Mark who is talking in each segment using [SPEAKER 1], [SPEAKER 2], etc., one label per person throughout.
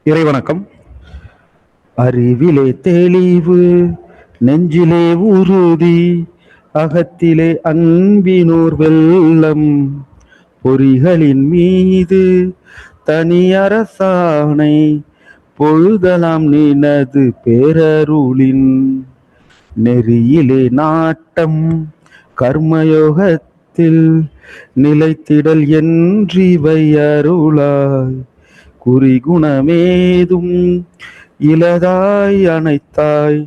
[SPEAKER 1] இறைவணக்கம். அறிவிலே தெளிவு, நெஞ்சிலே உறுதி, அகத்திலே அன்பினோர் வெள்ளம், பொறிகளின் மீது தனி அரசாணை, பொழுதலாம் நினது பேரருளின், நெறியிலே நாட்டம் கர்மயோகத்தில் நிலைத்திடல் என்றிவை அருளாய், குறிகுணமேதும் இலதாய் அனைத்தாய்,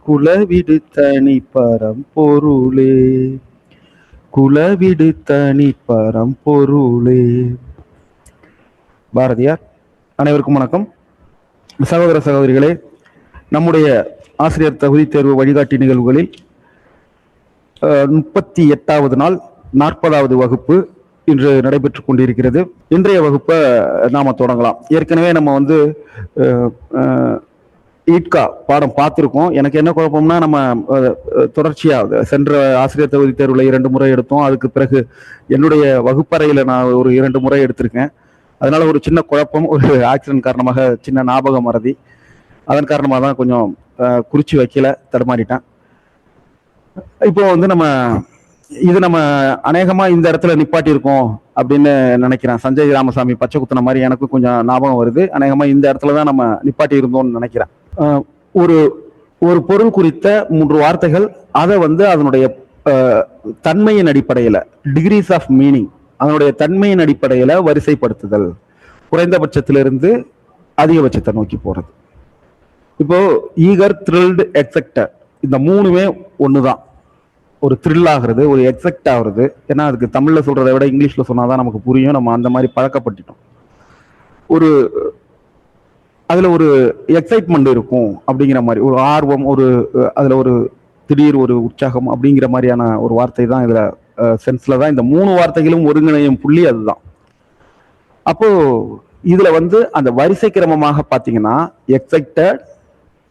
[SPEAKER 1] குலவிடு தனி பரம்பொருளே, குலவிடு தனி பரம்பொருளே. பாரதியார். அனைவருக்கும் வணக்கம். சகோதர சகோதரிகளே, நம்முடைய ஆசிரியர் தகுதி தேர்வு வழிகாட்டி நிகழ்வுகளில் 38வது நாள் 40வது வகுப்பு இன்று நடைபெற்று கொண்டிருக்கிறது. இன்றைய வகுப்பை நாம தொடங்கலாம். ஏற்கனவே நம்ம வந்து ஈட்கா பாடம் பார்த்துருக்கோம். எனக்கு என்ன குழப்பம்னா, நம்ம தொடர்ச்சியாக சென்ற ஆசிரியர் தகுதி தேர்வுல 2 முறை எடுத்தோம். அதுக்கு பிறகு என்னுடைய வகுப்பறையில நான் ஒரு 2 முறை எடுத்திருக்கேன். அதனால ஒரு சின்ன குழப்பம், ஒரு ஆக்சிடென்ட் காரணமாக சின்ன ஞாபக மறதி, அதன் காரணமாக தான் கொஞ்சம் குறிச்சு வைக்கல, தடுமாறிட்டேன். இப்போ வந்து நம்ம அநேகமா இந்த இடத்துல நிப்பாட்டி இருக்கோம் அப்படின்னு நினைக்கிறேன். சஞ்சய் ராமசாமி பச்சை குத்துன மாதிரி எனக்கும் கொஞ்சம் ஞாபகம் வருது. அநேகமா இந்த இடத்துலதான் நம்ம நிப்பாட்டி இருந்தோம்னு நினைக்கிறேன். ஒரு ஒரு பொருள் குறித்த 3 வார்த்தைகள், அதை வந்து அதனுடைய தன்மையின் அடிப்படையில, டிகிரிஸ் ஆஃப் மீனிங், அதனுடைய தன்மையின் அடிப்படையில வரிசைப்படுத்துதல், குறைந்தபட்சத்திலிருந்து அதிகபட்சத்தை நோக்கி போறது. இப்போ ஈகர், த்ரில்டு, எக்ஸெக்டட், இந்த 3மே ஒண்ணுதான். ஒரு த்ரில் ஆகுறது, ஒரு எக்ஸெக்ட் ஆகுறது. ஏன்னா அதுக்கு தமிழ்ல சொல்றதை விட இங்கிலீஷ்ல சொன்னாதான் நமக்கு புரியும். நம்ம அந்த மாதிரி பழக்கப்பட்டுட்டோம். அதுல ஒரு எக்ஸைட்மெண்ட் இருக்கும் அப்படிங்கிற மாதிரி, ஒரு ஆர்வம், அதுல ஒரு திடீர் ஒரு உற்சாகம் அப்படிங்கிற மாதிரியான ஒரு வார்த்தை தான் இதுல சென்ஸ்ல தான் இந்த 3 வார்த்தைகளும் ஒருங்கிணையும் புள்ளி அதுதான். அப்போ இதுல வந்து அந்த வரிசை கிரமமாக பாத்தீங்கன்னா, எக்ஸைட்டட்,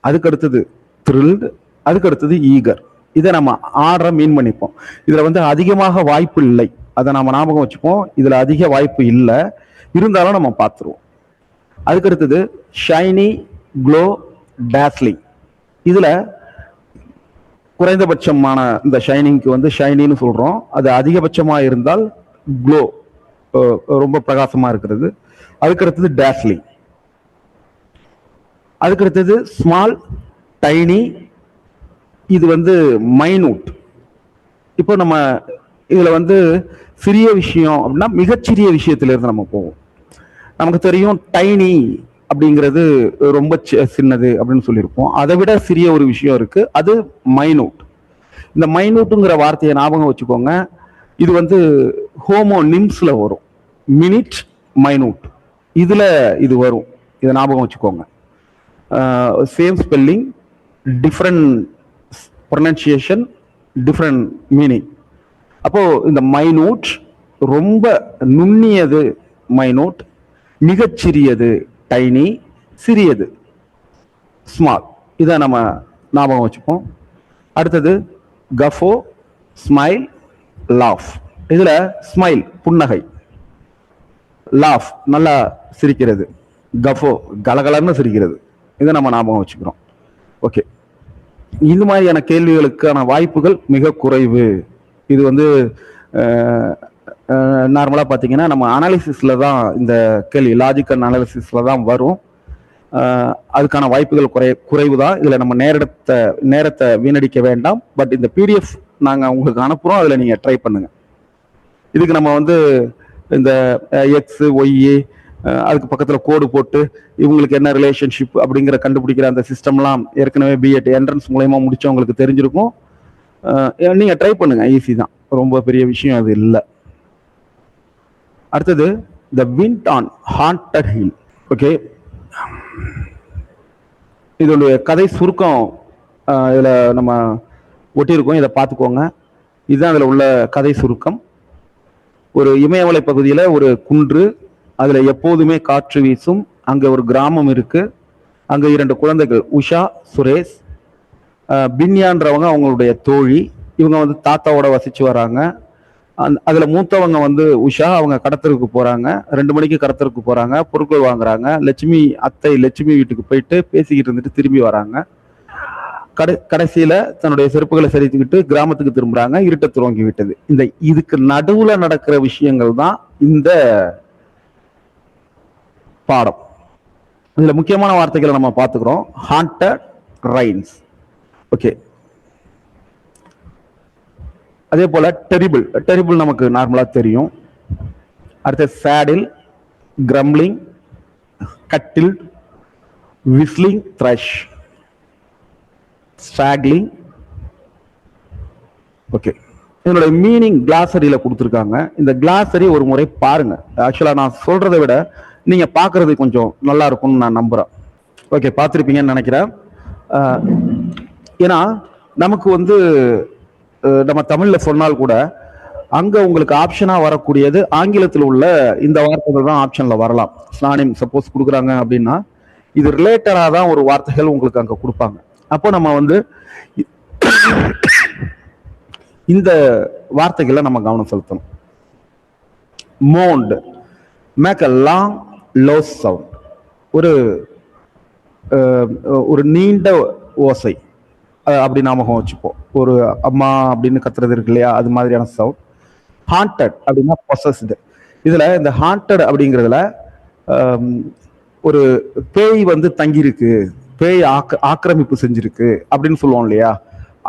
[SPEAKER 1] அதுக்கு அடுத்தது த்ரில்டு, அதுக்கு அடுத்தது ஈகர். இதை நம்ம ஆர்டரை மீன் பண்ணிப்போம். இதுல வந்து அதிகமாக வாய்ப்பு இல்லை, அதை நம்ம ஞாபகம் வச்சுப்போம். இதுல அதிக வாய்ப்பு இல்லை, இருந்தாலும் நம்ம பார்த்துருவோம். அதுக்கு அடுத்தது ஷைனி, க்ளோ, டேஸ்லிங். இதுல குறைந்தபட்சமான இந்த ஷைனிங்க்கு வந்து ஷைனின்னு சொல்றோம். அது அதிகபட்சமா இருந்தால் க்ளோ, ரொம்ப பிரகாசமா இருக்கிறது. அதுக்கு அடுத்தது டேஸ்லிங். அதுக்கு அடுத்தது ஸ்மால், டைனி, இது வந்து மைனூட். இப்போ நம்ம இதுல வந்து சிறிய விஷயம் அப்படின்னா மிகச்சிறிய விஷயத்துல இருந்து நம்ம போவோம். நமக்கு தெரியும் டைனி அப்படிங்கிறது ரொம்ப சின்னது அப்படின்னு சொல்லியிருப்போம். அதை விட சிறிய ஒரு விஷயம் இருக்கு, அது மைனூட். இந்த மைனூட்டுங்கிற வார்த்தையை ஞாபகம் வச்சுக்கோங்க. இது வந்து ஹோமோ நிம்ஸ்ல வரும், மினிட், மைனூட், இதுல இது வரும். இதை ஞாபகம் வச்சுக்கோங்க. Same spelling, different pronunciation, different meaning. அப்போ இந்த மைனூட் ரொம்ப நுண்ணியது மைனூட், மிகச்சிறியது டைனி, சிறியது ஸ்மால். இதை நம்ம ஞாபகம் வச்சுப்போம். அடுத்தது கஃபோ, ஸ்மைல், லாஃப். இதுல ஸ்மைல் புன்னகை, லாஃப் நல்லா சிரிக்கிறது, கஃபோ கலகலன்னு சிரிக்கிறது. இதை நம்ம ஞாபகம் வச்சுக்கிறோம். ஓகே, இது மாதிரியான கேள்விகளுக்கான வாய்ப்புகள் மிக குறைவு. இது வந்து நார்மலா பாத்தீங்கன்னா நம்ம அனாலிசிஸ்ல தான் இந்த கேள்வி, லாஜிக்கல் அனாலிசிஸ்ல தான் வரும். அதுக்கான வாய்ப்புகள் குறைவு தான். இதுல நம்ம நேரத்தை வீணடிக்க வேண்டாம். பட் இந்த பிடிஎஃப் நாங்க உங்களுக்கு அனுப்புறோம், அதுல நீங்க ட்ரை பண்ணுங்க. இதுக்கு நம்ம வந்து இந்த எக்ஸ், ஒய், அதுக்கு பக்கத்துல கோடு போட்டு இவங்களுக்கு என்ன ரிலேஷன்ஷிப் அப்படிங்கிற கண்டுபிடிக்கிற அந்த சிஸ்டம்லாம் ஏற்கனவே பிஎட் என்ட்ரன்ஸ் மூலயமா முடிச்சவங்களுக்கு தெரிஞ்சிருக்கும். நீங்க ட்ரை பண்ணுங்க, ஈஸி தான், ரொம்ப பெரிய விஷயம் அது இல்லை. அடுத்தது the wind on haunted hill. Okay, இதோடைய கதை சுருக்கம் இதுல நம்ம ஒட்டியிருக்கோம், இதை பார்த்துக்கோங்க. இதுதான் அதுல உள்ள கதை சுருக்கம். ஒரு இமயமலை பகுதியில ஒரு குன்று, அதுல எப்போதுமே காற்று வீசும். அங்க ஒரு கிராமம் இருக்கு. அங்க 2 குழந்தைகள், உஷா, சுரேஷ். பின்யான்றவங்க அவங்களுடைய தோழி. இவங்க வந்து தாத்தாவோட வசிச்சு வராங்க. அதுல மூத்தவங்க வந்து உஷா, அவங்க கடத்தருக்கு போறாங்க. 2 மணிக்கு கடத்தருக்கு போறாங்க, பொருட்கள் வாங்குறாங்க. அத்தை லட்சுமி வீட்டுக்கு போயிட்டு பேசிக்கிட்டு இருந்துட்டு திரும்பி வராங்க. கடைசியில தன்னுடைய செருப்புகளை சரித்துக்கிட்டு கிராமத்துக்கு திரும்புறாங்க. இருட்ட துவங்கி விட்டது. இதுக்கு நடுவுல நடக்கிற விஷயங்கள் தான் இந்த பாடம். இதுல முக்கியமான வார்த்தைகளை நம்ம பார்த்துக்கிறோம். Haunted rhymes. ஓகே. அதே போல டெரிபிள் நமக்கு நார்மலா தெரியும். அடுத்த சேடில், கிரம்லிங், கட்டில், விஸ்லிங், த்ரஷ், ஸ்ட்ராக்லிங். ஓகே. இதனோட மீனிங் கிளாசரியில கொடுத்துருக்காங்க. இந்த கிளாசரி ஒரு முறை பாருங்க. ஆக்சுவலா நான் சொல்றதை விட நீங்க பாக்குறது கொஞ்சம் நல்லா இருக்கும்னு நான் நம்புறேன். ஓகே, பார்த்துருப்பீங்கன்னு நினைக்கிறேன். ஏன்னா நமக்கு வந்து நம்ம தமிழ்ல சொன்னால் கூட அங்க உங்களுக்கு ஆப்ஷனா வரக்கூடியது ஆங்கிலத்தில் உள்ள இந்த வார்த்தைகள் தான் ஆப்ஷன்ல வரலாம். ஸ்லானிம் சப்போஸ் கொடுக்குறாங்க அப்படின்னா இது ரிலேட்டடா தான் ஒரு வார்த்தைகள் உங்களுக்கு அங்க கொடுப்பாங்க. அப்போ நம்ம வந்து இந்த வார்த்தைகளை நம்ம கவனம் செலுத்தணும். Moaned, make a long low sound. ஒரு நீண்ட ஓசை அப்படி ஞாபகம் வச்சுப்போம். ஒரு அம்மா அப்படின்னு கத்துறது இருக்கு இல்லையா, அது மாதிரியான சவுண்ட். ஹாண்டட் அப்படின்னா பொசஸ்டு. இதுல இந்த ஹாண்டட் அப்படிங்கிறதுல ஒரு பேய் வந்து தங்கியிருக்கு, பேய் ஆக்கிரமிப்பு செஞ்சிருக்கு அப்படின்னு சொல்லுவோம் இல்லையா,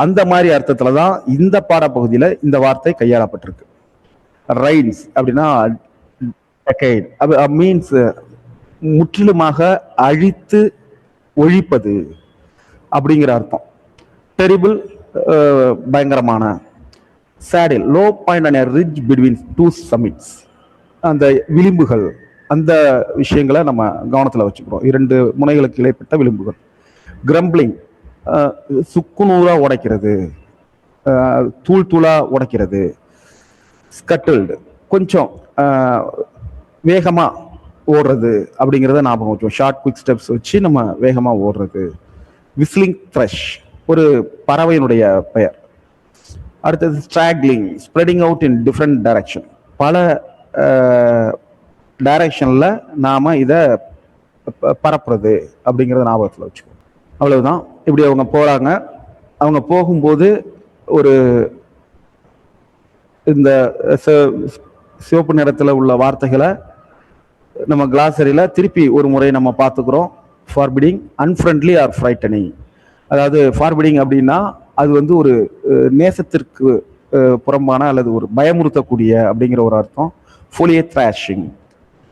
[SPEAKER 1] அந்த மாதிரி அர்த்தத்துலதான் இந்த பாடப்பகுதியில இந்த வார்த்தை கையாளப்பட்டிருக்கு. ரைன்ஸ் அப்படின்னா மீன்ஸ் முற்றிலுமாக அழித்து ஒழிப்பது அப்படிங்கிற அர்த்தம். டெரிபிள் பயங்கரமான. Saddle, low point and ridge between two summits. அந்த விளிம்புகள், அந்த விஷயங்களை நம்ம கவனத்தில் வச்சுக்கிறோம். 2 முனைகளுக்கு இடைப்பட்ட விளிம்புகள். கிரம்பிளிங், சுக்குநூறா உடைக்கிறது, தூள் தூளா உடைக்கிறது. ஸ்கட்டில்டு, கொஞ்சம் வேகமா ஓடுறது அப்படிங்கிறத ஞாபகம் வச்சோம். ஷார்ட் குவிக் ஸ்டெப்ஸ் வச்சு நம்ம வேகமா ஓடுறது. விஸ்லிங் த்ரஷ், ஒரு பறவையினுடைய பெயர். அடுத்தது straggling, spreading out in different direction. பல டைரக்ஷன்ல நாம இதை பரப்புறது அப்படிங்கிறத ஞாபகத்தில் வச்சுக்கோம். அவ்வளவுதான். இப்படி அவங்க போறாங்க. அவங்க போகும்போது ஒரு இந்த சிவப்பு நிறத்துல உள்ள வார்த்தைகளை நம்ம கிளாசரியில திருப்பி ஒரு முறை நம்ம பார்த்துக்கிறோம். ஃபார்பிடிங், அன்ஃப்ரெண்ட்லி ஆர் ஃப்ரைட்டனிங். அதாவது ஃபார்பிடிங் அப்படின்னா அது வந்து ஒரு நேசத்திற்கு புறம்பான அல்லது ஒரு பயமுறுத்தக்கூடிய அப்படிங்கிற ஒரு அர்த்தம். Foliage thrashing,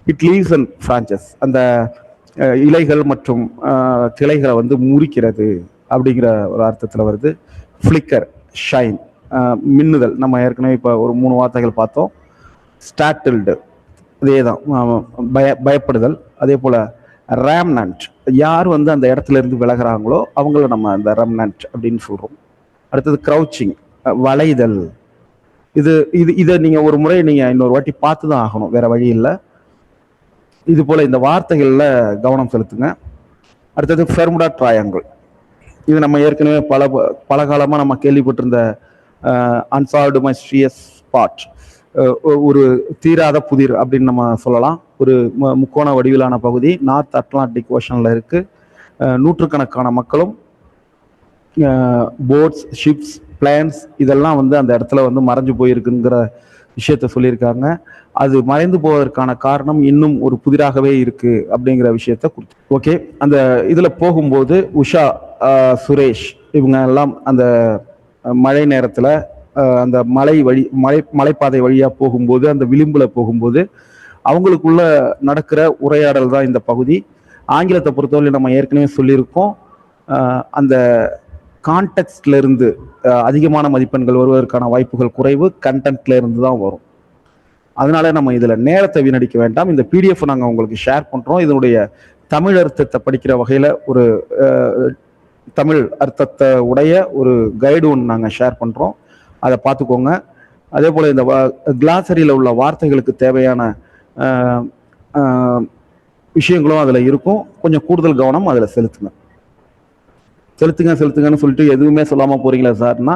[SPEAKER 1] it leaves and branches. அந்த இலைகள் மற்றும் கிளைகளை வந்து முறிக்கிறது அப்படிங்கிற ஒரு அர்த்தத்தில் வருது. ஃப்ளிக்கர், ஷைன், மின்னுதல். நம்ம ஏற்கனவே இப்போ ஒரு 3 வார்த்தைகள் பார்த்தோம். ஸ்டாட்டில்டு, அதே தான், பயப்படுதல். அதே போல ரேம்னன்ட், யார் வந்து அந்த இடத்துல இருந்து விலகிறாங்களோ அவங்கள நம்ம அந்த ரெம்னன்ட் அப்படின்னு சொல்றோம். அடுத்தது க்ரௌச்சிங், வளைதல். இதை நீங்க ஒரு முறை நீங்க இன்னொரு வாட்டி பார்த்து தான் ஆகணும், வேற வழி இல்லை. இது போல இந்த வார்த்தைகள்ல கவனம் செலுத்துங்க. அடுத்தது ஃபெர்முடா ட்ரையாங்கிள். இது நம்ம ஏற்கனவே பல காலமா நம்ம கேள்விப்பட்டிருந்த அன்சால்வ்டு மிஸ்டீரியஸ் ஸ்பாட், ஒரு தீராத புதிர் அப்படின்னு நம்ம சொல்லலாம். ஒரு முக்கோண வடிவிலான பகுதி நார்த் அட்லாண்டிக் ஓஷன்ல இருக்கு. நூற்றுக்கணக்கான மக்களும் போட்ஸ், ஷிப்ஸ், பிளான்ஸ் இதெல்லாம் வந்து அந்த இடத்துல வந்து மறைஞ்சு போயிருக்குங்கிற விஷயத்த சொல்லியிருக்காங்க. அது மறைந்து போவதற்கான காரணம் இன்னும் ஒரு புதிராகவே இருக்கு அப்படிங்கிற விஷயத்த கொடுத்து. ஓகே, அந்த இதுல போகும்போது உஷா, சுரேஷ் இவங்க எல்லாம் அந்த மழை நேரத்துல அந்த மலைப்பாதை வழியா போகும்போது, அந்த விளிம்புல போகும்போது அவங்களுக்குள்ள நடக்கிற உரையாடல் தான் இந்த பகுதி. ஆங்கிலத்தை பொறுத்தவரை நம்ம ஏற்கனவே சொல்லியிருக்கோம், அந்த கான்டெக்ட்ல இருந்து அதிகமான மதிப்பெண்கள் வருவதற்கான வாய்ப்புகள் குறைவு, கண்டென்ட்ல இருந்து தான் வரும். அதனால நம்ம இதுல நேரத்தை வீணடிக்க வேண்டாம். இந்த பிடிஎஃப் நாங்க உங்களுக்கு ஷேர் பண்றோம். இதனுடைய தமிழ் அர்த்தத்தை படிக்கிற வகையில ஒரு தமிழ் அர்த்தத்தை உடைய ஒரு கைடு ஒன்று நாங்கள் ஷேர் பண்றோம், அதை பார்த்துக்கோங்க. அதே போல இந்த கிளாசரியில உள்ள வார்த்தைகளுக்கு தேவையான விஷயங்களும் அதுல இருக்கும். கொஞ்சம் கூடுதல் கவனம் அதுல செலுத்துங்கன்னு சொல்லிட்டு எதுவுமே சொல்லாம போறீங்களா சார்னா,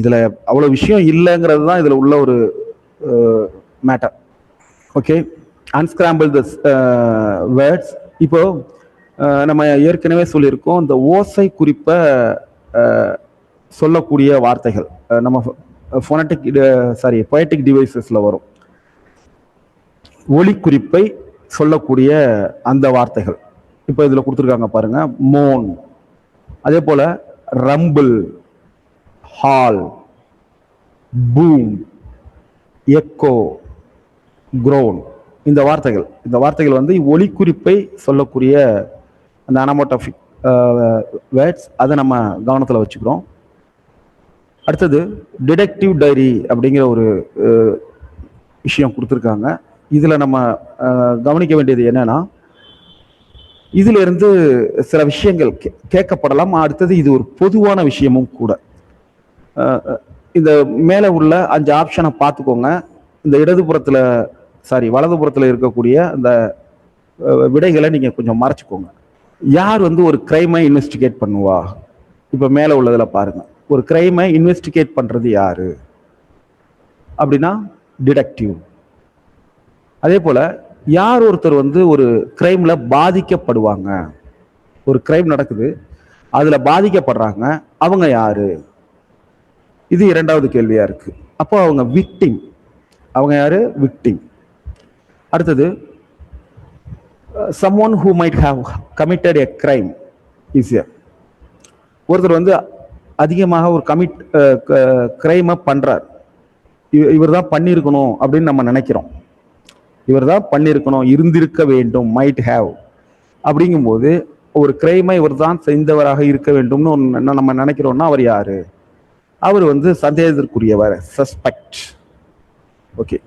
[SPEAKER 1] இதுல அவ்வளவு விஷயம் இல்லைங்கிறது தான் இதுல உள்ள ஒரு matter. Okay, unscramble the words. இப்போ நம்ம ஏற்கனவே சொல்லியிருக்கோம், இந்த ஓசை குறிப்பை சொல்லக்கூடிய வார்த்தைகள் நம்ம பொயட்டிக் டிவைசஸ்ல வரும். ஒலி குறிப்பை சொல்லக்கூடிய அந்த வார்த்தைகள் இப்போ இதுல கொடுத்துருக்காங்க பாருங்க. மோன், அதே போல rumble, hall, boom, echo, grown. இந்த வார்த்தைகள் வந்து ஒலி குறிப்பை சொல்லக்கூடிய அந்த அனமோட்டாஃபிக் வேர்ட்ஸ். அதை நம்ம கவனத்தில் வச்சுக்கிறோம். அடுத்தது டிடெக்டிவ் டைரி அப்படிங்கிற ஒரு விஷயம் கொடுத்துருக்காங்க. இதுல நம்ம கவனிக்க வேண்டியது என்னன்னா, இதுல இருந்து சில விஷயங்கள் கேட்கப்படலாம். அடுத்தது இது ஒரு பொதுவான விஷயமும் கூட. இந்த மேல உள்ள 5 ஆப்ஷனை பார்த்துக்கோங்க. இந்த வலதுபுறத்துல இருக்கக்கூடிய அந்த விடைகளை நீங்க கொஞ்சம் மறைச்சுக்கோங்க. யார் வந்து ஒரு கிரைமை இன்வெஸ்டிகேட் பண்ணுவா? இப்ப மேல உள்ளதுல பாருங்க, ஒரு கிரைமை இன்வெஸ்டிகேட் பண்றது யாரு அப்படின்னா டிடெக்டிவ். அதே போல யார் ஒருத்தர் வந்து ஒரு கிரைம்ல பாதிக்கப்படுவாங்க, ஒரு கிரைம் நடக்குது அதுல பாதிக்கப்படுறாங்க, அவங்க யாரு? இது 2வது கேள்வியா இருக்கு. அப்போ அவங்க விக்டிம். அவங்க யாரு? விக்டிம். அடுத்தது someone who might have committed a crime is here. ஒருத்தர் வந்து அதிகமாக ஒரு கிரைமை பண்றார். இவர் தான் பண்ணியிருக்கணும் அப்படின்னு நம்ம நினைக்கிறோம். இவர் தான் பண்ணியிருக்கணும், இருந்திருக்க வேண்டும், மைட் ஹேவ். அப்படிங்கும்போது ஒரு கிரைமை இவர் தான் செய்தவராக இருக்க வேண்டும்னு நம்ம நினைக்கிறோம்னா அவர் யாரு? அவர் வந்து சந்தேகத்திற்குரியவர், suspect. Okay.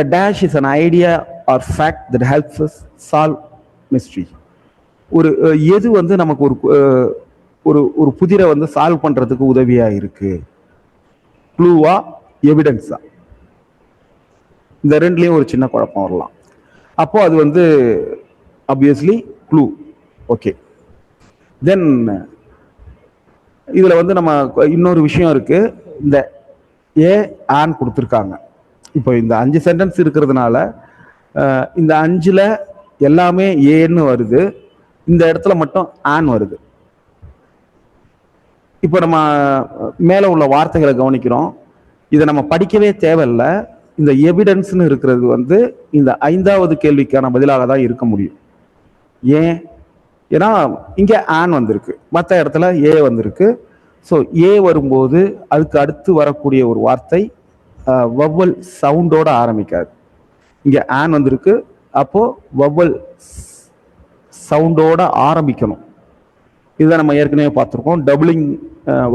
[SPEAKER 1] A dash is an idea or fact that helps us solve mystery. ஒரு எது வந்து நமக்கு ஒரு புதிரை வந்து சால்வ் பண்றதுக்கு உதவியா இருக்கு? க்ளூவா, எவிடன்ஸா? இந்த ரெண்டுலயும் ஒரு சின்ன குழப்பம் வரலாம். அப்போ அது வந்து ஆப்வியஸ்லி க்ளூ. ஓகே. தென் இதுல வந்து நம்ம இன்னொரு விஷயம் இருக்கு. இந்த ஏ ஆன் கொடுத்துருக்காங்க. இப்போ இந்த 5 சென்டென்ஸ் இருக்கிறதுனால இந்த 5ல எல்லாமே ஏன்னு வருது, இந்த இடத்துல மட்டும் ஆன் வருது. இப்போ நம்ம மேல உள்ள வார்த்தைகளை கவனிக்கிறோம். இதை நம்ம படிக்கவே தேவையில்லை. இந்த எவிடன்ஸ்னு இருக்கிறது வந்து இந்த 5வது கேள்விக்கான பதிலாக தான் இருக்க முடியும். ஏன்? ஏன்னா இங்க ஆன் வந்திருக்கு, மற்ற இடத்துல ஏ வந்திருக்கு. ஸோ ஏ வரும்போது அதுக்கு அடுத்து வரக்கூடிய ஒரு வார்த்தை வவ்வல் சவுண்டோட ஆரம்பிக்காது. இங்க ஆன் வந்திருக்கு, அப்போ வவ்வல் சவுண்டோட ஆரம்பிக்கணும். இதை நம்ம ஏற்கனவே பார்த்துருக்கோம். டபுளிங்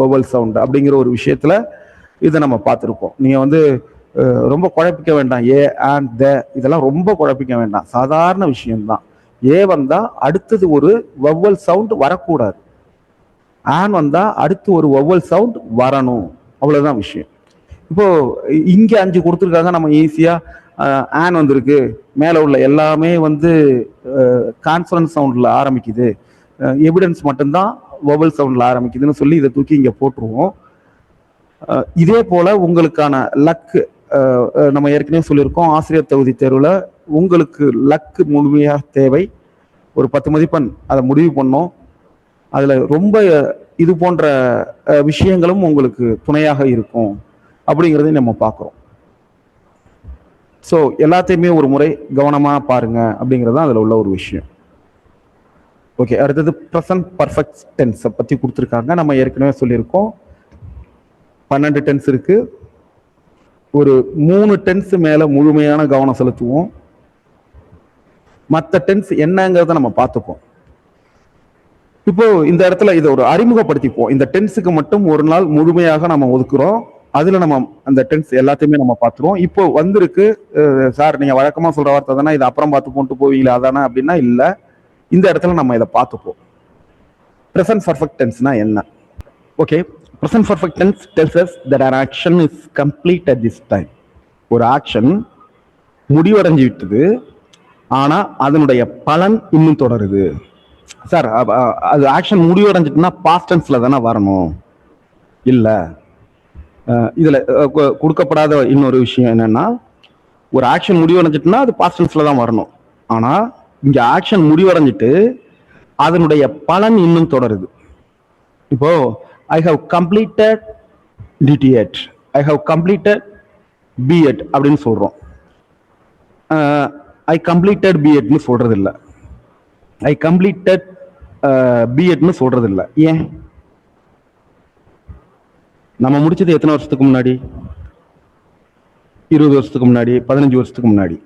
[SPEAKER 1] வவ்வல் சவுண்ட் அப்படிங்கிற ஒரு விஷயத்துல இதை நம்ம பார்த்துருக்கோம். நீங்க வந்து ரொம்ப குழப்பிக்க வேண்டாம். ஏ அண்ட் த இதெல்லாம் ரொம்ப குழப்பிக்க வேண்டாம், சாதாரண விஷயம்தான். ஏ வந்தா அடுத்தது ஒரு வவ்வல் சவுண்ட் வரக்கூடாது, ஆன் வந்தா அடுத்து ஒரு வவ்வல் சவுண்ட் வரணும், அவ்வளவுதான் விஷயம். இப்போ இங்க 5 கொடுத்துருக்காங்க, நம்ம ஈஸியா ஆன் வந்திருக்கு, மேல உள்ள எல்லாமே வந்து கான்சனன்ட் சவுண்ட்ல ஆரம்பிக்குது, எவிடன்ஸ் மட்டும்தான் வவ்வல் சவுண்ட்ல ஆரம்பிக்குதுன்னு சொல்லி இதை தூக்கி இங்க போட்டுருவோம். இதே போல உங்களுக்கான லக்கு நம்ம ஏற்கனவே சொல்லியிருக்கோம், ஆசிரியர் தகுதி தேர்வுல உங்களுக்கு லக்கு முழுமையாக தேவை. ஒரு 10 மதிப்பெண் அதை முடிவு பண்ணோம். அதுல ரொம்ப இது போன்ற விஷயங்களும் உங்களுக்கு துணையாக இருக்கும் அப்படிங்கிறதையும் நம்ம பார்க்குறோம். ஸோ எல்லாத்தையுமே ஒரு முறை கவனமா பாருங்க அப்படிங்கிறது தான் அதுல உள்ள ஒரு விஷயம். ஓகே, அடுத்தது ப்ரெசன்ட் பர்ஃபெக்ட் டென்ஸை பத்தி கொடுத்துருக்காங்க. நம்ம ஏற்கனவே சொல்லியிருக்கோம் 12 டென்ஸ் இருக்கு. ஒரு 3 டென்ஸ் மேல முழுமையான கவனம் செலுத்துவோம். மற்ற டென்ஸ் என்னங்கிறத நம்ம பார்த்துப்போம். இப்போ இந்த இடத்துல இதை ஒரு அறிமுகப்படுத்திப்போம். இந்த டென்ஸுக்கு மட்டும் ஒரு நாள் முழுமையாக நம்ம ஒதுக்குறோம். அதுல நம்ம அந்த டென்ஸ் எல்லாத்தையுமே நம்ம பார்த்துருவோம். இப்போ வந்திருக்கு சார், நீங்க வழக்கமா சொல்ற வார்த்தை தானே, இது அப்புறம் பார்த்து போட்டு போவீங்களா அதானே அப்படின்னா இல்ல, இந்த இடத்துல நம்ம இதை பார்த்துப்போம். ப்ரெசன்ட் பர்ஃபெக்ட் டென்ஸ்னா என்ன? Okay, present perfect tense tells us that an action is complete at this time. ஒரு ஆக்ஷன் முடிவடைஞ்சு விட்டது, ஆனா அதனுடைய பலன் இன்னும் தொடருது. சார், அது ஆக்ஷன் முடிவடைஞ்சிட்டுன்னா பாஸ்ட் டென்ஸ்ல தானே வரணும்? இல்ல, இதுல கொடுக்கப்படாத இன்னொரு விஷயம் என்னன்னா, ஒரு ஆக்ஷன் முடிவடைஞ்சிட்டுனா அது பாஸ்ட் டென்ஸ்ல தான் வரணும். ஆனா இங்க ஆக்ஷன் முடிவடைஞ்சிட்டு அதனுடைய பலன் இன்னும் தொடருது. இப்போ I have completed DTEd, I have completed BEd அப்படின்னு சொல்றோம். ஐ கம்ப்ளீட்டட் பிஎட்னு சொல்றது இல்லை, ஐ கம்ப்ளீட்டட் பிஎட்னு சொல்றது இல்லை. ஏன்? நம்ம முடிச்சது எத்தனை வருஷத்துக்கு முன்னாடி? 20 வருஷத்துக்கு முன்னாடி, 15 வருஷத்துக்கு முன்னாடி.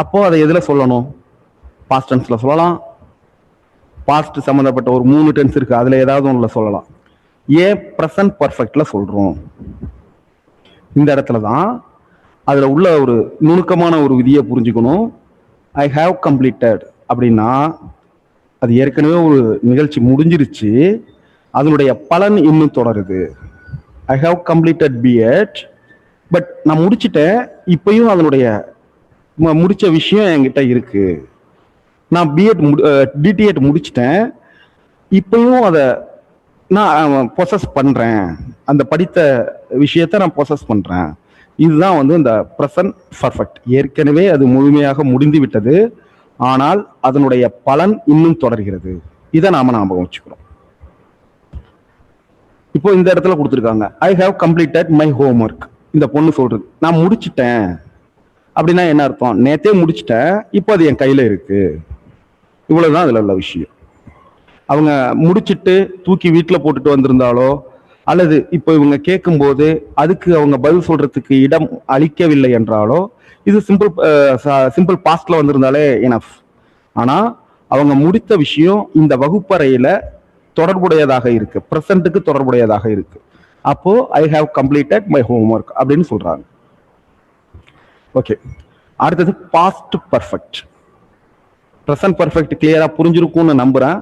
[SPEAKER 1] அப்போ அதை எதுல சொல்லணும்? பாஸ்ட் டென்ஸ்ல சொல்லலாம். பாஸ்ட் சம்பந்தப்பட்ட ஒரு 3 டென்ஸ் இருக்கு, அதுல ஏதாவது ஒண்ணுல சொல்லலாம். ஏன் பிரசன்ட் பர்ஃபெக்ட்ல சொல்றோம்? இந்த இடத்துல தான் அதுல உள்ள ஒரு நுணுக்கமான ஒரு விதியை புரிஞ்சுக்கணும். ஐ ஹாவ் கம்ப்ளீட்டட் அப்படின்னா அது ஏற்கனவே ஒரு நிகழ்ச்சி முடிஞ்சிருச்சு, அதனுடைய பலன் இன்னும் தொடருது. I have completed BEd, but நான் முடிச்சிட்டேன், இப்பயும் அதனுடைய முடிச்ச விஷயம் என்கிட்ட இருக்கு. நான் பிஎட் டிடிஎட் முடிச்சிட்டேன், இப்பயும் அதை நான் ப்ரொசஸ் பண்றேன், அந்த படித்த விஷயத்த நான் ப்ரொசஸ் பண்றேன். இதுதான் வந்து இந்த பிரசன்ட் பர்ஃபெக்ட். ஏற்கனவே அது முழுமையாக முடிந்து விட்டது, ஆனால் அதனுடைய பலன் இன்னும் தொடர்கிறது. இதை நாம ஞாபகம் வச்சுக்கிறோம். இப்போ இந்த இடத்துல கொடுத்துருக்காங்க, ஐ have completed my home work. இந்த பொண்ணு சொல்றது நான் முடிச்சிட்டேன் அப்படின்னா என்ன அர்த்தம்? நேத்தே முடிச்சிட்டேன், இப்போ அது என் கையில இருக்கு. இவ்வளவுதான் அதுல உள்ள விஷயம். அவங்க முடிச்சிட்டு தூக்கி வீட்டில் போட்டுட்டு வந்திருந்தாலோ, அல்லது இப்போ இவங்க கேட்கும் போது அதுக்கு அவங்க பதில் சொல்றதுக்கு இடம் அளிக்கவில்லை என்றாலோ, இது சிம்பிள் பாஸ்ட்ல வந்திருந்தாலே எனஃப். ஆனா அவங்க முடித்த விஷயம் இந்த வகுப்பறையில தொடர்புடையதாக இருக்கு, பிரசன்ட்டுக்கு தொடர்புடையதாக இருக்கு. அப்போ ஐ have completed my home work அப்படின்னு சொல்றாங்க. ஓகே, அடுத்தது பாஸ்ட் பர்ஃபெக்ட். பிரசன்ட் பர்ஃபெக்ட் கிளியரா புரிஞ்சிருக்கும்னு நம்புறேன்.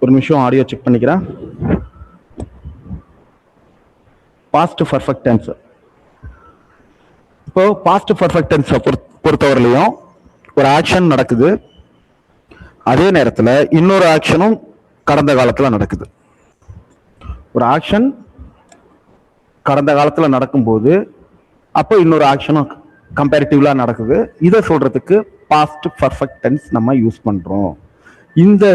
[SPEAKER 1] ஒரு நிமிஷம் ஆடியோ செக் பண்ணிக்கிறேன். Past perfect tense. இப்போ பாஸ்ட் பர்ஃபெக்ட் டென்ஸை பொறுத்தவரையிலையும் ஒரு ஆக்ஷன் நடக்குது, அதே நேரத்தில் இன்னொரு ஆக்ஷனும் கடந்த காலத்துல நடக்குது. ஒரு ஆக்ஷன் கடந்த காலத்துல நடக்கும்போது அப்போ இன்னொரு ஆக்ஷனும் கம்பேரிட்டிவ்லா நடக்குது. இதை சொல்றதுக்கு பாஸ்ட் பர்ஃபெக்ட் டென்ஸ் நம்ம யூஸ் பண்றோம். இந்த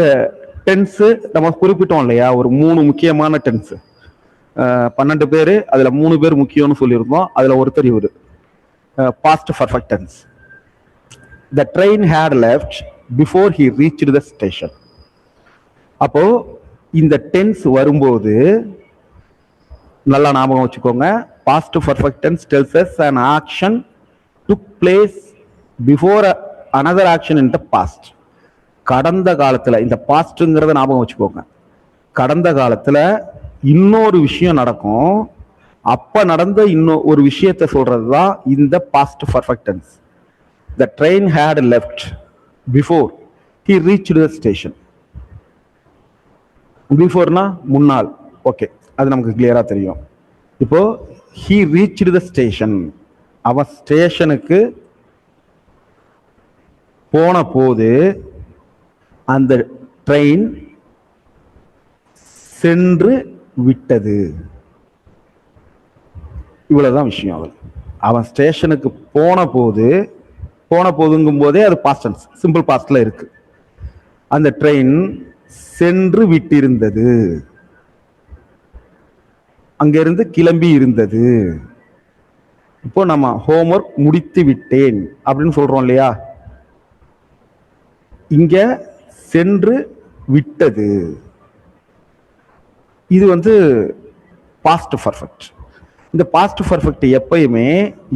[SPEAKER 1] டென்ஸ் நம்ம குறிப்பிட்டோம் இல்லையா, ஒரு 3 முக்கியமான டென்ஸ். 12 பேர், அதுல 3 பேர் முக்கியம்னு சொல்லியிருந்தோம். அதுல ஒருத்தர் இவரு. Past perfect tense. The train had left before he reached the station. அப்போ இந்த டென்ஸ் வரும்போது நல்லா ஞாபகம் வச்சுக்கோங்க, past perfect tense tells us an action took place before another action in the past. கடந்த காலத்துல, இந்த பாஸ்ட்ங்கிறத ஞாபகம் வச்சுக்கோங்க, கடந்த காலத்துல இன்னொரு விஷயம் நடக்கும், அப்ப நடந்த இன்னும் ஒரு விஷயத்தை சொல்றதுதான் இந்த past perfect tense. The train had left before he reached the station. பிஃபோர்னா முன்னாள், ஓகே, அது நமக்கு கிளியரா தெரியும். இப்போ he reached the station, அவன் ஸ்டேஷனுக்கு போன போது அந்த ட்ரெயின் சென்று விட்டது. இவ்வளவுதான் விஷயம். அவன் ஸ்டேஷனுக்கு போன போதுங்கும் போதே அது பாஸ்ட் டென்ஸ், சிம்பிள் பாஸ்ட்ல இருக்கு. அந்த ட்ரெயின் சென்று விட்டிருந்தது, அங்கிருந்து கிளம்பி இருந்தது. இப்போ நம்ம ஹோம்ஒர்க் முடித்து விட்டேன் அப்படின்னு சொல்றோம் இல்லையா, இங்க சென்று விட்டது. இது வந்து பாஸ்ட் பர்ஃபெக்ட். இந்த பாஸ்ட் பர்ஃபெக்ட் எப்பயுமே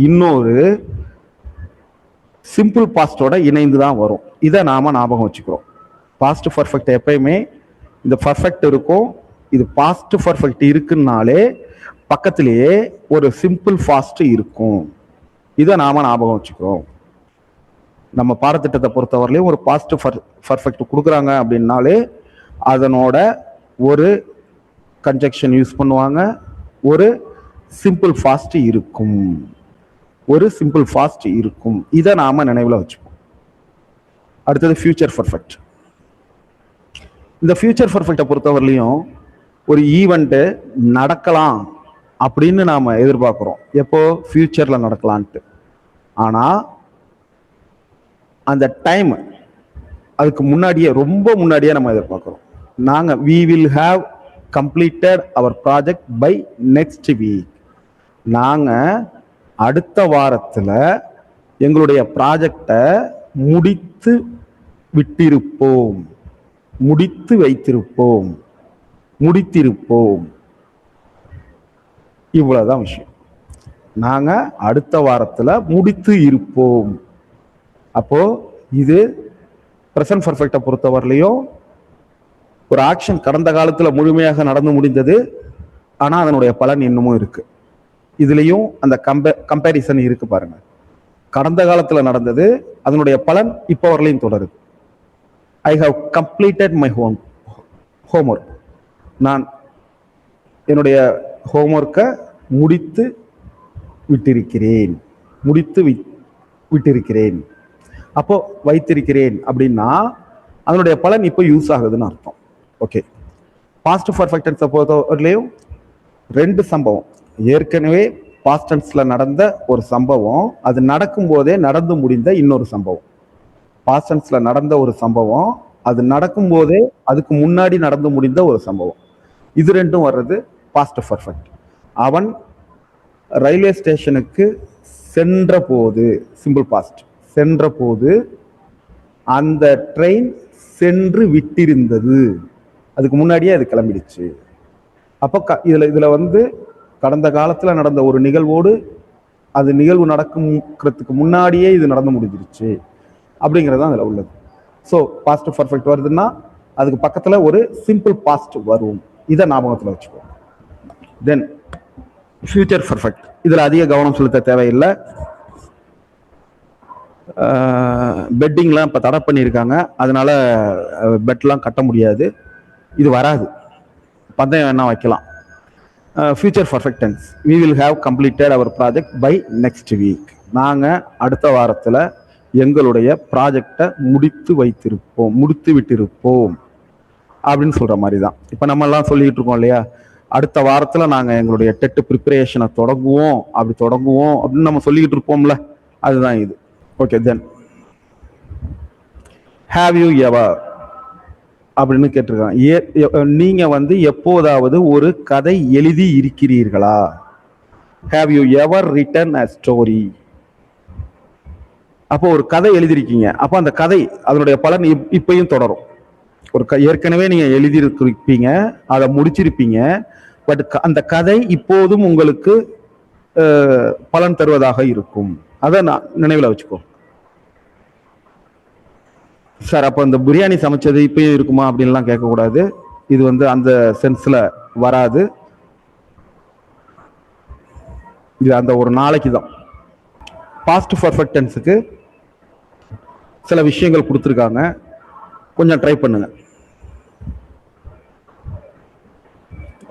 [SPEAKER 1] இன்னொரு சிம்பிள் பாஸ்டோட இணைந்து தான் வரும். இதை நாம ஞாபகம் வச்சுக்கிறோம். பாஸ்ட் பர்ஃபெக்ட் எப்பயுமே இந்த பர்ஃபெக்ட் இருக்கும். இது பாஸ்ட் பர்ஃபெக்ட் இருக்குன்னாலே பக்கத்திலேயே ஒரு சிம்பிள் ஃபாஸ்ட் இருக்கும். இதை நாம ஞாபகம் வச்சுக்கிறோம். நம்ம பாடத்திட்டத்தை பொறுத்தவரையிலையும் ஒரு பாஸ்ட் பர்ஃபெக்ட் கொடுக்குறாங்க அப்படின்னாலே அதனோட ஒரு கன்ஜெக்ஷன் யூஸ் பண்ணுவாங்க, ஒரு சிம்பிள் ஃபாஸ்ட் இருக்கும், ஒரு சிம்பிள் ஃபாஸ்ட் இருக்கும். இதை நாம நினைவுல வச்சுப்போம். அடுத்தது ஃபியூச்சர் பர்ஃபெக்ட். இந்த ஃபியூச்சர் பர்ஃபெக்டை பொறுத்தவரையிலையும் ஒரு ஈவெண்ட்டு நடக்கலாம் அப்படின்னு நாம் எதிர்பார்க்குறோம். எப்போ? ஃப்யூச்சரில் நடக்கலான்ட்டு. ஆனால் அந்த டைம் அதுக்கு முன்னாடியே, ரொம்ப முன்னாடியே நம்ம எதிர்பார்க்குறோம். நாங்கள் we will have completed our project by next week. நாங்கள் அடுத்த வாரத்தில் எங்களுடைய ப்ராஜெக்டை முடித்து விட்டிருப்போம், முடித்து வைத்திருப்போம், முடித்திருப்போம். இவ்வளவுதான் விஷயம். நாங்க அடுத்த வாரத்துல முடித்து இருப்போம். அப்போ இது பிரசன்ட் பர்ஃபெக்டை பொறுத்தவரையிலையும் ஒரு ஆக்ஷன் கடந்த காலத்துல முழுமையாக நடந்து முடிந்தது, ஆனா அதனுடைய பலன் இன்னமும் இருக்கு. இதுலயும் அந்த கம்பேரிசன் இருக்கு பாருங்க. கடந்த காலத்துல நடந்தது, அதனுடைய பலன் இப்போ வரலையும் தொடருது. I have completed my homework. நான் என்னுடைய ஹோம்ஒர்க்கை முடித்து விட்டிருக்கிறேன், முடித்து விட்டிருக்கிறேன். அப்போ வைத்திருக்கிறேன் அப்படின்னா அதனுடைய பலன் இப்போ யூஸ் ஆகுதுன்னு அர்த்தம். ஓகே, பாஸ்ட் பர்ஃபெக்ட் டென்ஸை பொறுத்தவரையிலையும் ரெண்டு சம்பவம். ஏற்கனவே பாஸ்ட் டென்ஸ்ல நடந்த ஒரு சம்பவம், அது நடக்கும் போதே நடந்து முடிந்த இன்னொரு சம்பவம். பாஸ்ட் டென்ஸ்ல நடந்த ஒரு சம்பவம், அது நடக்கும் போதே அதுக்கு முன்னாடி நடந்து முடிந்த ஒரு சம்பவம். இது ரெண்டும் வர்றது பாஸ்ட் பர்ஃபெக்ட். அவன் ரயில்வே ஸ்டேஷனுக்கு சென்ற போது, சிம்பிள் பாஸ்ட், சென்ற போது அந்த ட்ரெயின் சென்று விட்டிருந்தது, அதுக்கு முன்னாடியே அது கிளம்பிடுச்சு. அப்போ இதுல வந்து கடந்த காலத்துல நடந்த ஒரு நிகழ்வோடு அது நிகழ்வு நடக்கிறதுக்கு முன்னாடியே இது நடந்து முடிஞ்சிருச்சு அப்படிங்கிறது அதுல உள்ளது. ஸோ பாஸ்ட் பர்ஃபெக்ட் வருதுன்னா அதுக்கு பக்கத்துல ஒரு சிம்பிள் பாஸ்ட் வரும். இதை ஞாபகத்தில் வச்சுக்கோ. தென் ஃபியூச்சர் பர்ஃபெக்ட், இதுல அதிக கவனம் செலுத்த தேவையில்லை. பெட்டிங்லாம் இப்போ தடை பண்ணியிருக்காங்க, அதனால பெட்லாம் கட்ட முடியாது, இது வராது. பந்தயம் வேணா வைக்கலாம். Future perfect tense, we will have completed our project by next week. நாங்கள் அடுத்த வாரத்தில் எங்களுடைய ப்ராஜெக்டை முடித்து வைத்திருப்போம், முடித்து விட்டிருப்போம் அப்படின்னு சொல்கிற மாதிரி தான். இப்போ நம்மெல்லாம் சொல்லிக்கிட்டு இருக்கோம் இல்லையா, அடுத்த வாரத்தில் நாங்கள் எங்களுடைய டெட் ப்ரிப்பரேஷனை தொடங்குவோம் அப்படின்னு நம்ம சொல்லிக்கிட்டு இருப்போம்ல, அதுதான் இது. Okay, then have you ever அப்படின்னு கேட்டிருக்காங்க. நீங்க வந்து எப்போதாவது ஒரு கதை எழுதி இருக்கிறீர்களா? Have you ever return a story? அப்போ ஒரு கதை எழுதியிருக்கீங்க, அப்போ அந்த கதை அதனுடைய பலன் இப்பயும் தொடரும். ஒரு ஏற்கனவே நீங்க எழுதியிருப்பீங்க, அதை முடிச்சிருப்பீங்க, பட் அந்த கதை இப்போதும் உங்களுக்கு பலன் தருவதாக இருக்கும். அதை நான் நினைவில் வச்சுக்கோ. சார் அப்போ இந்த பிரியாணி சமைச்சது இப்பயும் இருக்குமா அப்படின்லாம் கேட்கக்கூடாது. இது வந்து அந்த சென்ஸ்ல வராது. இது அந்த ஒரு நாளைக்கு தான். பாஸ்ட் பர்ஃபெக்ட் டென்ஸுக்கு சில விஷயங்கள் கொடுத்துருக்காங்க, கொஞ்சம் ட்ரை பண்ணுங்க.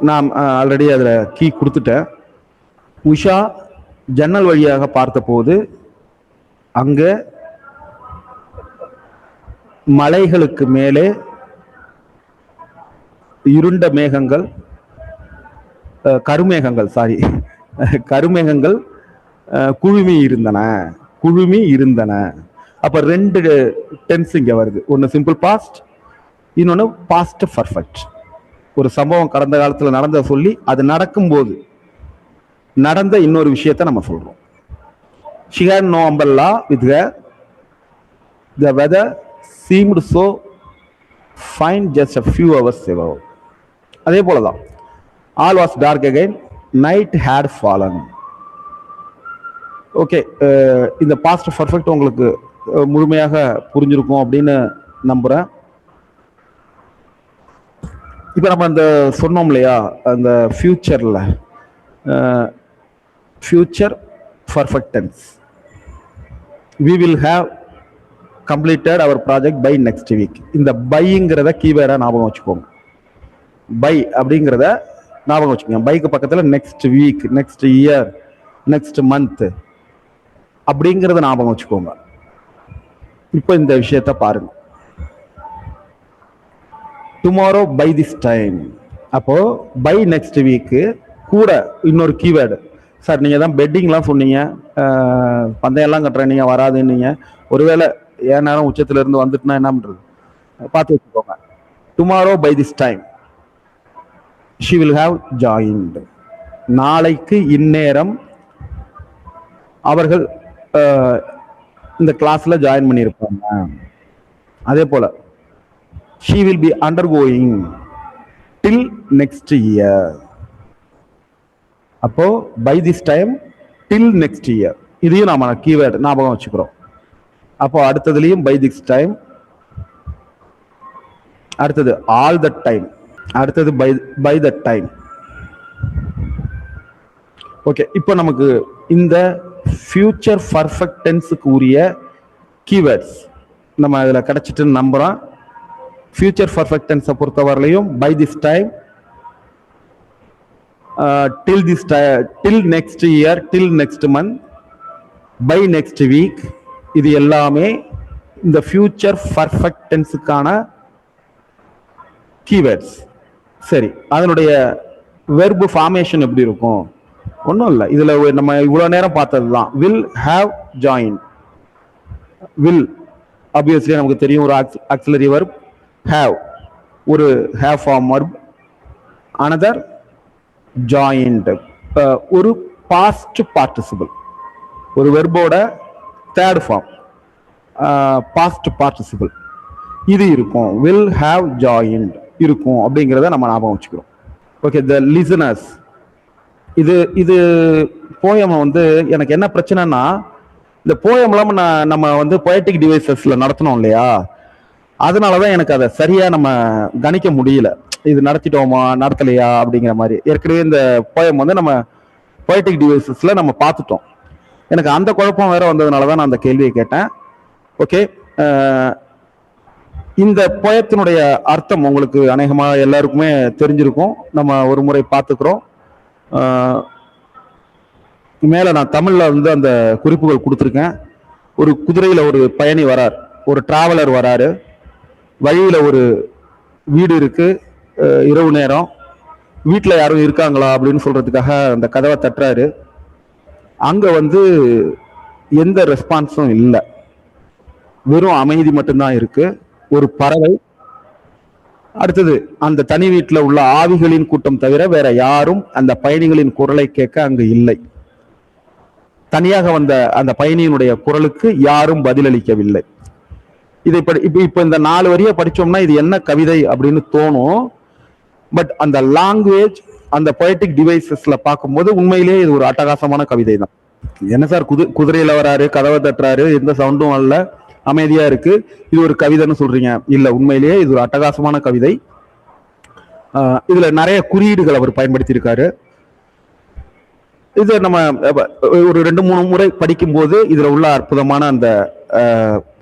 [SPEAKER 1] நான் ஆல்ரெடி அதில் கீ கொடுத்துட்டேன். உஷா ஜன்னல் வழியாக பார்த்தபோது அங்கே மலைகளுக்கு மேலே இருண்ட மேகங்கள், கருமேகங்கள் குழுமி இருந்தன. அப்ப ரெண்டு டென்ஸ் இங்க வருது. ஒன்னு சிம்பிள் பாஸ்ட், இன்னொன்னு பாஸ்ட் பர்ஃபெக்ட். ஒரு சம்பவம் கடந்த காலத்துல நடந்த சொல்லி அது நடக்கும்போது நடந்த இன்னொரு விஷயத்தை நம்ம சொல்றோம். She had no umbrella with her. The weather seemed so fine just a few hours ago. அதே போலதான் all was dark again, night had fallen. Okay, இந்த பாஸ்ட் பர்ஃபெக்ட் உங்களுக்கு முழுமையாக புரிஞ்சிருக்கும் அப்படின்னு நம்புறேன். இப்ப நம்ம அந்த சொன்னோம் இல்லையா, அந்த ஃபியூச்சர்ல future perfect tense, we will have completed our project by next week. இந்த பைங்கிறத கீவேர்டா ஞாபகம் வச்சுக்கோங்க. பை அப்படிங்கிறத ஞாபகம் வச்சுக்கோங்க. பைக்கு பக்கத்துல next week, next year, next month அப்படிங்கிறத ஞாபகம் வச்சுக்கோங்க. இப்போ இந்த விஷயத்த பாருங்க. டுமாரோ பை திஸ் டைம், அப்போ பை நெக்ஸ்ட் வீக்கு கூட இன்னொரு கீவேர்டு. சார் நீங்க தான் பெட்டிங்லாம் சொன்னீங்க, பந்தயம்லாம் கட்டுறேன் நீங்க வராதுன்னீங்க. ஒருவேளை ஏன் நேரம் உச்சத்துல இருந்து வந்துட்டுனா என்ன பண்றது? பார்த்து வச்சுக்கோங்க. Tomorrow by this time she will have joined. நாளைக்கு இந்நேரம் அவர்கள் இந்த கிளாஸ்ல ஜாயின் பண்ணியிருப்பாங்க. அதே போல she will be undergoing till next year. அப்போ by this time till next year இதையும் நாம கீவேர்டு ஞாபகம் வச்சுக்கிறோம். அப்போ அடுத்ததுலயும் by this time, அடுத்தது all the time, அடுத்தது by that time. ஓகே, இப்போ நமக்கு இந்த ஃபியூச்சர் பர்ஃபெக்ட் டென்ஸுக்கு உரிய கீவேர்ட்ஸ் நம்ம அதில் கிடைச்சிட்டுன்னு நம்புகிறோம். ஃபியூச்சர் பர்ஃபெக்ட் டென்ஸை பொறுத்தவரையிலையும் by this time, till this till next year, till next month, by next week, இது எல்லாமே இந்த ஃபியூச்சர் பர்ஃபெக்ட் டென்ஸுக்கான கீவேர்ட்ஸ். சரி, அதனுடைய வெர்பு ஃபார்மேஷன் எப்படி இருக்கும்? ஒன்றும் இல்லை, இதில் நம்ம இவ்வளோ நேரம் பார்த்தது தான். Will, have, join. Will obviously நமக்கு தெரியும், ஒரு ஆக்சிலரி வெர்ப். ஹாவ் ஒரு have form verb. Another joint, ஒரு பாஸ்ட் பார்ட்டிசிபிள், ஒரு வெர்போட தேர்ட் ஃபார்ம் பாஸ்ட் பார்ட்டிசிபிள். இது இருக்கும், வில் ஹாவ் ஜாயின்ட் இருக்கும் அப்படிங்கிறத நம்ம ஞாபகம் வச்சுக்கிறோம். Okay, the listeners. இது போயம் வந்து எனக்கு என்ன பிரச்சனைனா, இந்த போயம்லாம் நம்ம வந்து பொயட்டிக் டிவைசஸ்ல நடத்தணும் இல்லையா, அதனாலதான் எனக்கு அதை சரியா நம்ம கணிக்க முடியல. இது நடத்திட்டோமா நடத்தலையா அப்படிங்கிற மாதிரி. ஏற்கனவே இந்த போயம் வந்து நம்ம பொயட்டிக் டிவைசஸ்ல நம்ம பார்த்துட்டோம். எனக்கு அந்த குழப்பம் வேற வந்ததுனாலதான் நான் அந்த கேள்வியை கேட்டேன். ஓகே, இந்த போயத்தினுடைய அர்த்தம் உங்களுக்கு அநேகமா எல்லாருக்குமே தெரிஞ்சிருக்கும். நம்ம ஒரு முறை பார்த்துக்கிறோம். மேல நான் தமிழ்ல வந்து அந்த குறிப்புகள் கொடுத்துருக்கேன். ஒரு குதிரையில ஒரு பயணி வரார், ஒரு டிராவலர் வராரு. வழியில ஒரு வீடு இருக்கு, இரவு நேரம். வீட்டுல யாரும் இருக்காங்களா அப்படின்னு சொல்றதுக்காக அந்த கதவை தட்டுறாரு. அங்க வந்து எந்த ரெஸ்பான்ஸும் இல்லை, வெறும் அமைதி மட்டும்தான் இருக்கு. ஒரு பறவை. அடுத்தது, அந்த தனி வீட்டுல உள்ள ஆவிகளின் கூட்டம் தவிர வேற யாரும் அந்த பயணிகளின் குரலை கேட்க அங்கு இல்லை. தனியாக வந்த அந்த பயணியினுடைய குரலுக்கு யாரும் பதிலளிக்கவில்லை. இதை இப்ப இந்த 4 வரியை படிச்சோம்னா இது என்ன கவிதை அப்படின்னு தோணும். பட் அந்த லாங்குவேஜ், அந்த பொயட்டிக் டிவைசஸ்ல பார்க்கும்போது உண்மையிலேயே இது ஒரு அட்டகாசமான கவிதை தான். என்ன சார், குதிரையில வராரு, கதவை தட்டுறாரு, எந்த சவுண்டும் அல்ல, அமைதியா இருக்கு, இது ஒரு கவிதைன்னு சொல்றீங்க? இல்ல, உண்மையிலேயே இது ஒரு அட்டகாசமான கவிதை. இதுல நிறைய குறியீடுகள் அவர் பயன்படுத்தி இருக்காரு. இது நம்ம ஒரு 2-3 முறை படிக்கும் போது இதுல உள்ள அற்புதமான அந்த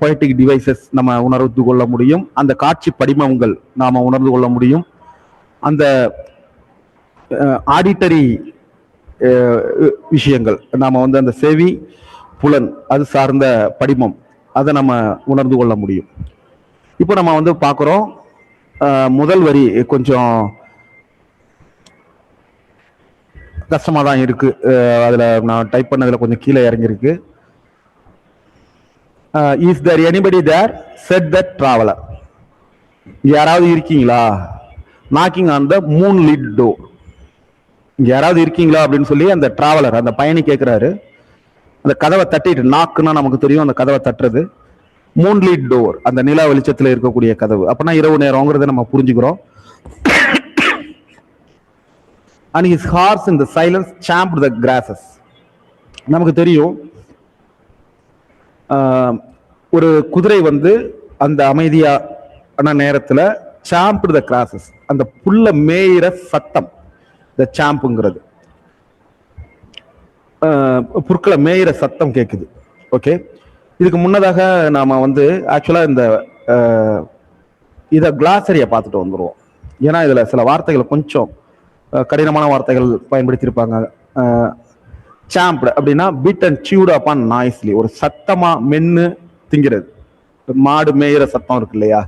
[SPEAKER 1] பொயட்டிக் டிவைசஸ் நம்ம உணர்ந்து கொள்ள முடியும். அந்த காட்சி படிமங்கள் நாம உணர்ந்து கொள்ள முடியும். அந்த ஆடிட்டரி விஷயங்கள் நாம வந்து அந்த செவி புலன் அது சார்ந்த படிமம், அதை நம்ம உணர்ந்து கொள்ள முடியும். இப்போ நம்ம வந்து பார்க்குறோம், முதல் வரி கொஞ்சம் கஷ்டமா தான் இருக்கு. அதுல நான் டைப் பண்ணதுல கொஞ்சம் கீழே இறங்கிருக்கு. Is there anybody there said that traveller. யாராவது இருக்கீங்களா? Knocking on the moonlit door. இங்க யாராவது இருக்கீங்களா அப்படின்னு சொல்லி அந்த டிராவலர், அந்த பயணி கேட்கிறாரு. அந்த கதவை தட்டிட்டு, நாக்குன்னா நமக்கு தெரியும் அந்த கதவை தட்டுறது. மூன் லிட் டோர், அந்த நிலா வெளிச்சத்துல இருக்கக்கூடிய கதவு. அப்படின்னா இரவு நேரம்ங்கிறத நம்ம புரிஞ்சுக்கிறோம். And his horse in the silence champed the grasses. நமக்கு தெரியும், ஒரு குதிரை வந்து அந்த அமைதியான நேரத்துல சாம்ப்டு த கிராசஸ், அந்த புல்ல மேயிற சத்தம், இந்த சாம்புங்கிறது புற்களை மேயிற சத்தம் கேட்குது. ஓகே, இதுக்கு முன்னதாக நாம வந்து ஆக்சுவலா இந்த இதை கிளாசரியை பார்த்துட்டு வந்துடுவோம். ஏன்னா இதுல சில வார்த்தைகள் கொஞ்சம் கடினமான வார்த்தைகள் பயன்படுத்தியிருப்பாங்க. சாம்ப்டு அப்படின்னா பீட் அண்ட் சியூட் அப்பான் நாய்ஸ்லி, ஒரு சத்தமா மென்னு திங்கிறது. மாடு மேயிற சத்தம் இருக்கு இல்லையா,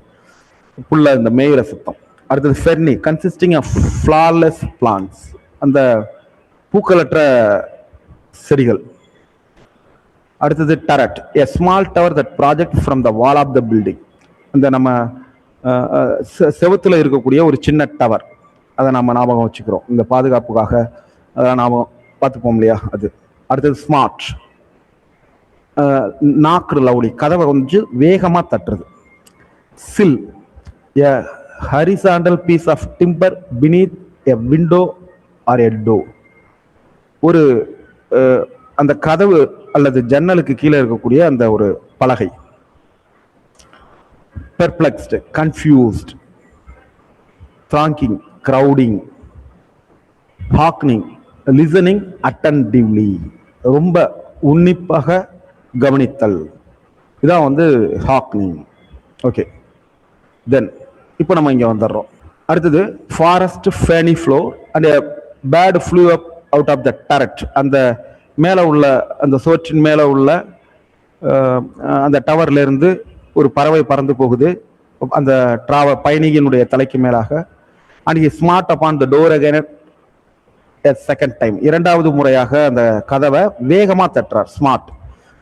[SPEAKER 1] புல்ல இந்த மேயிற சத்தம், அடுத்தது ferny, consisting of flowerless plants, அந்த பூக்களற்ற செடிகள். அடுத்தது turret, a small tower that project from the wall of the building, அந்த நம்ம செவத்துல இருக்கக்கூடிய ஒரு சின்ன டவர், அதை நம்ம ஞாபகம் வச்சுக்கிறோம் இந்த பாதுகாப்புக்காக, அதெல்லாம் ஞாபகம் பார்த்துப்போம் இல்லையா அது. அடுத்தது ஸ்மார்ட், நாக்கு லவுலி, கதவை கொஞ்சம் வேகமா தட்டுறது. Sill, a horizontal piece of timber beneath a window or a door, ஒரு அந்த கதவு அல்லது ஜன்னலுக்கு கீழே இருக்கக்கூடிய அந்த ஒரு பலகை. பெர்ப்ளெக்ஸ்டு, confused, thronging, crowding, hearkening, listening attentively, ரொம்ப உன்னிப்பாக கவனித்தல், இதான் வந்து ஹார்க்னிங். ஓகே, தென் இப்போ நம்ம இங்கே வந்துடுறோம். அடுத்தது forest fanny flow and bird flew up out of the turret, அந்த மேலே உள்ள அந்த சோற்றின் மேலே உள்ள அந்த டவர்ல இருந்து ஒரு பறவை பறந்து போகுது அந்த பயணியினுடைய தலைக்கு மேலாக. And he smart upon the door again second time, இரண்டாவது முறையாக அந்த கதவை வேகமா தட்டுறார். ஸ்மார்ட்,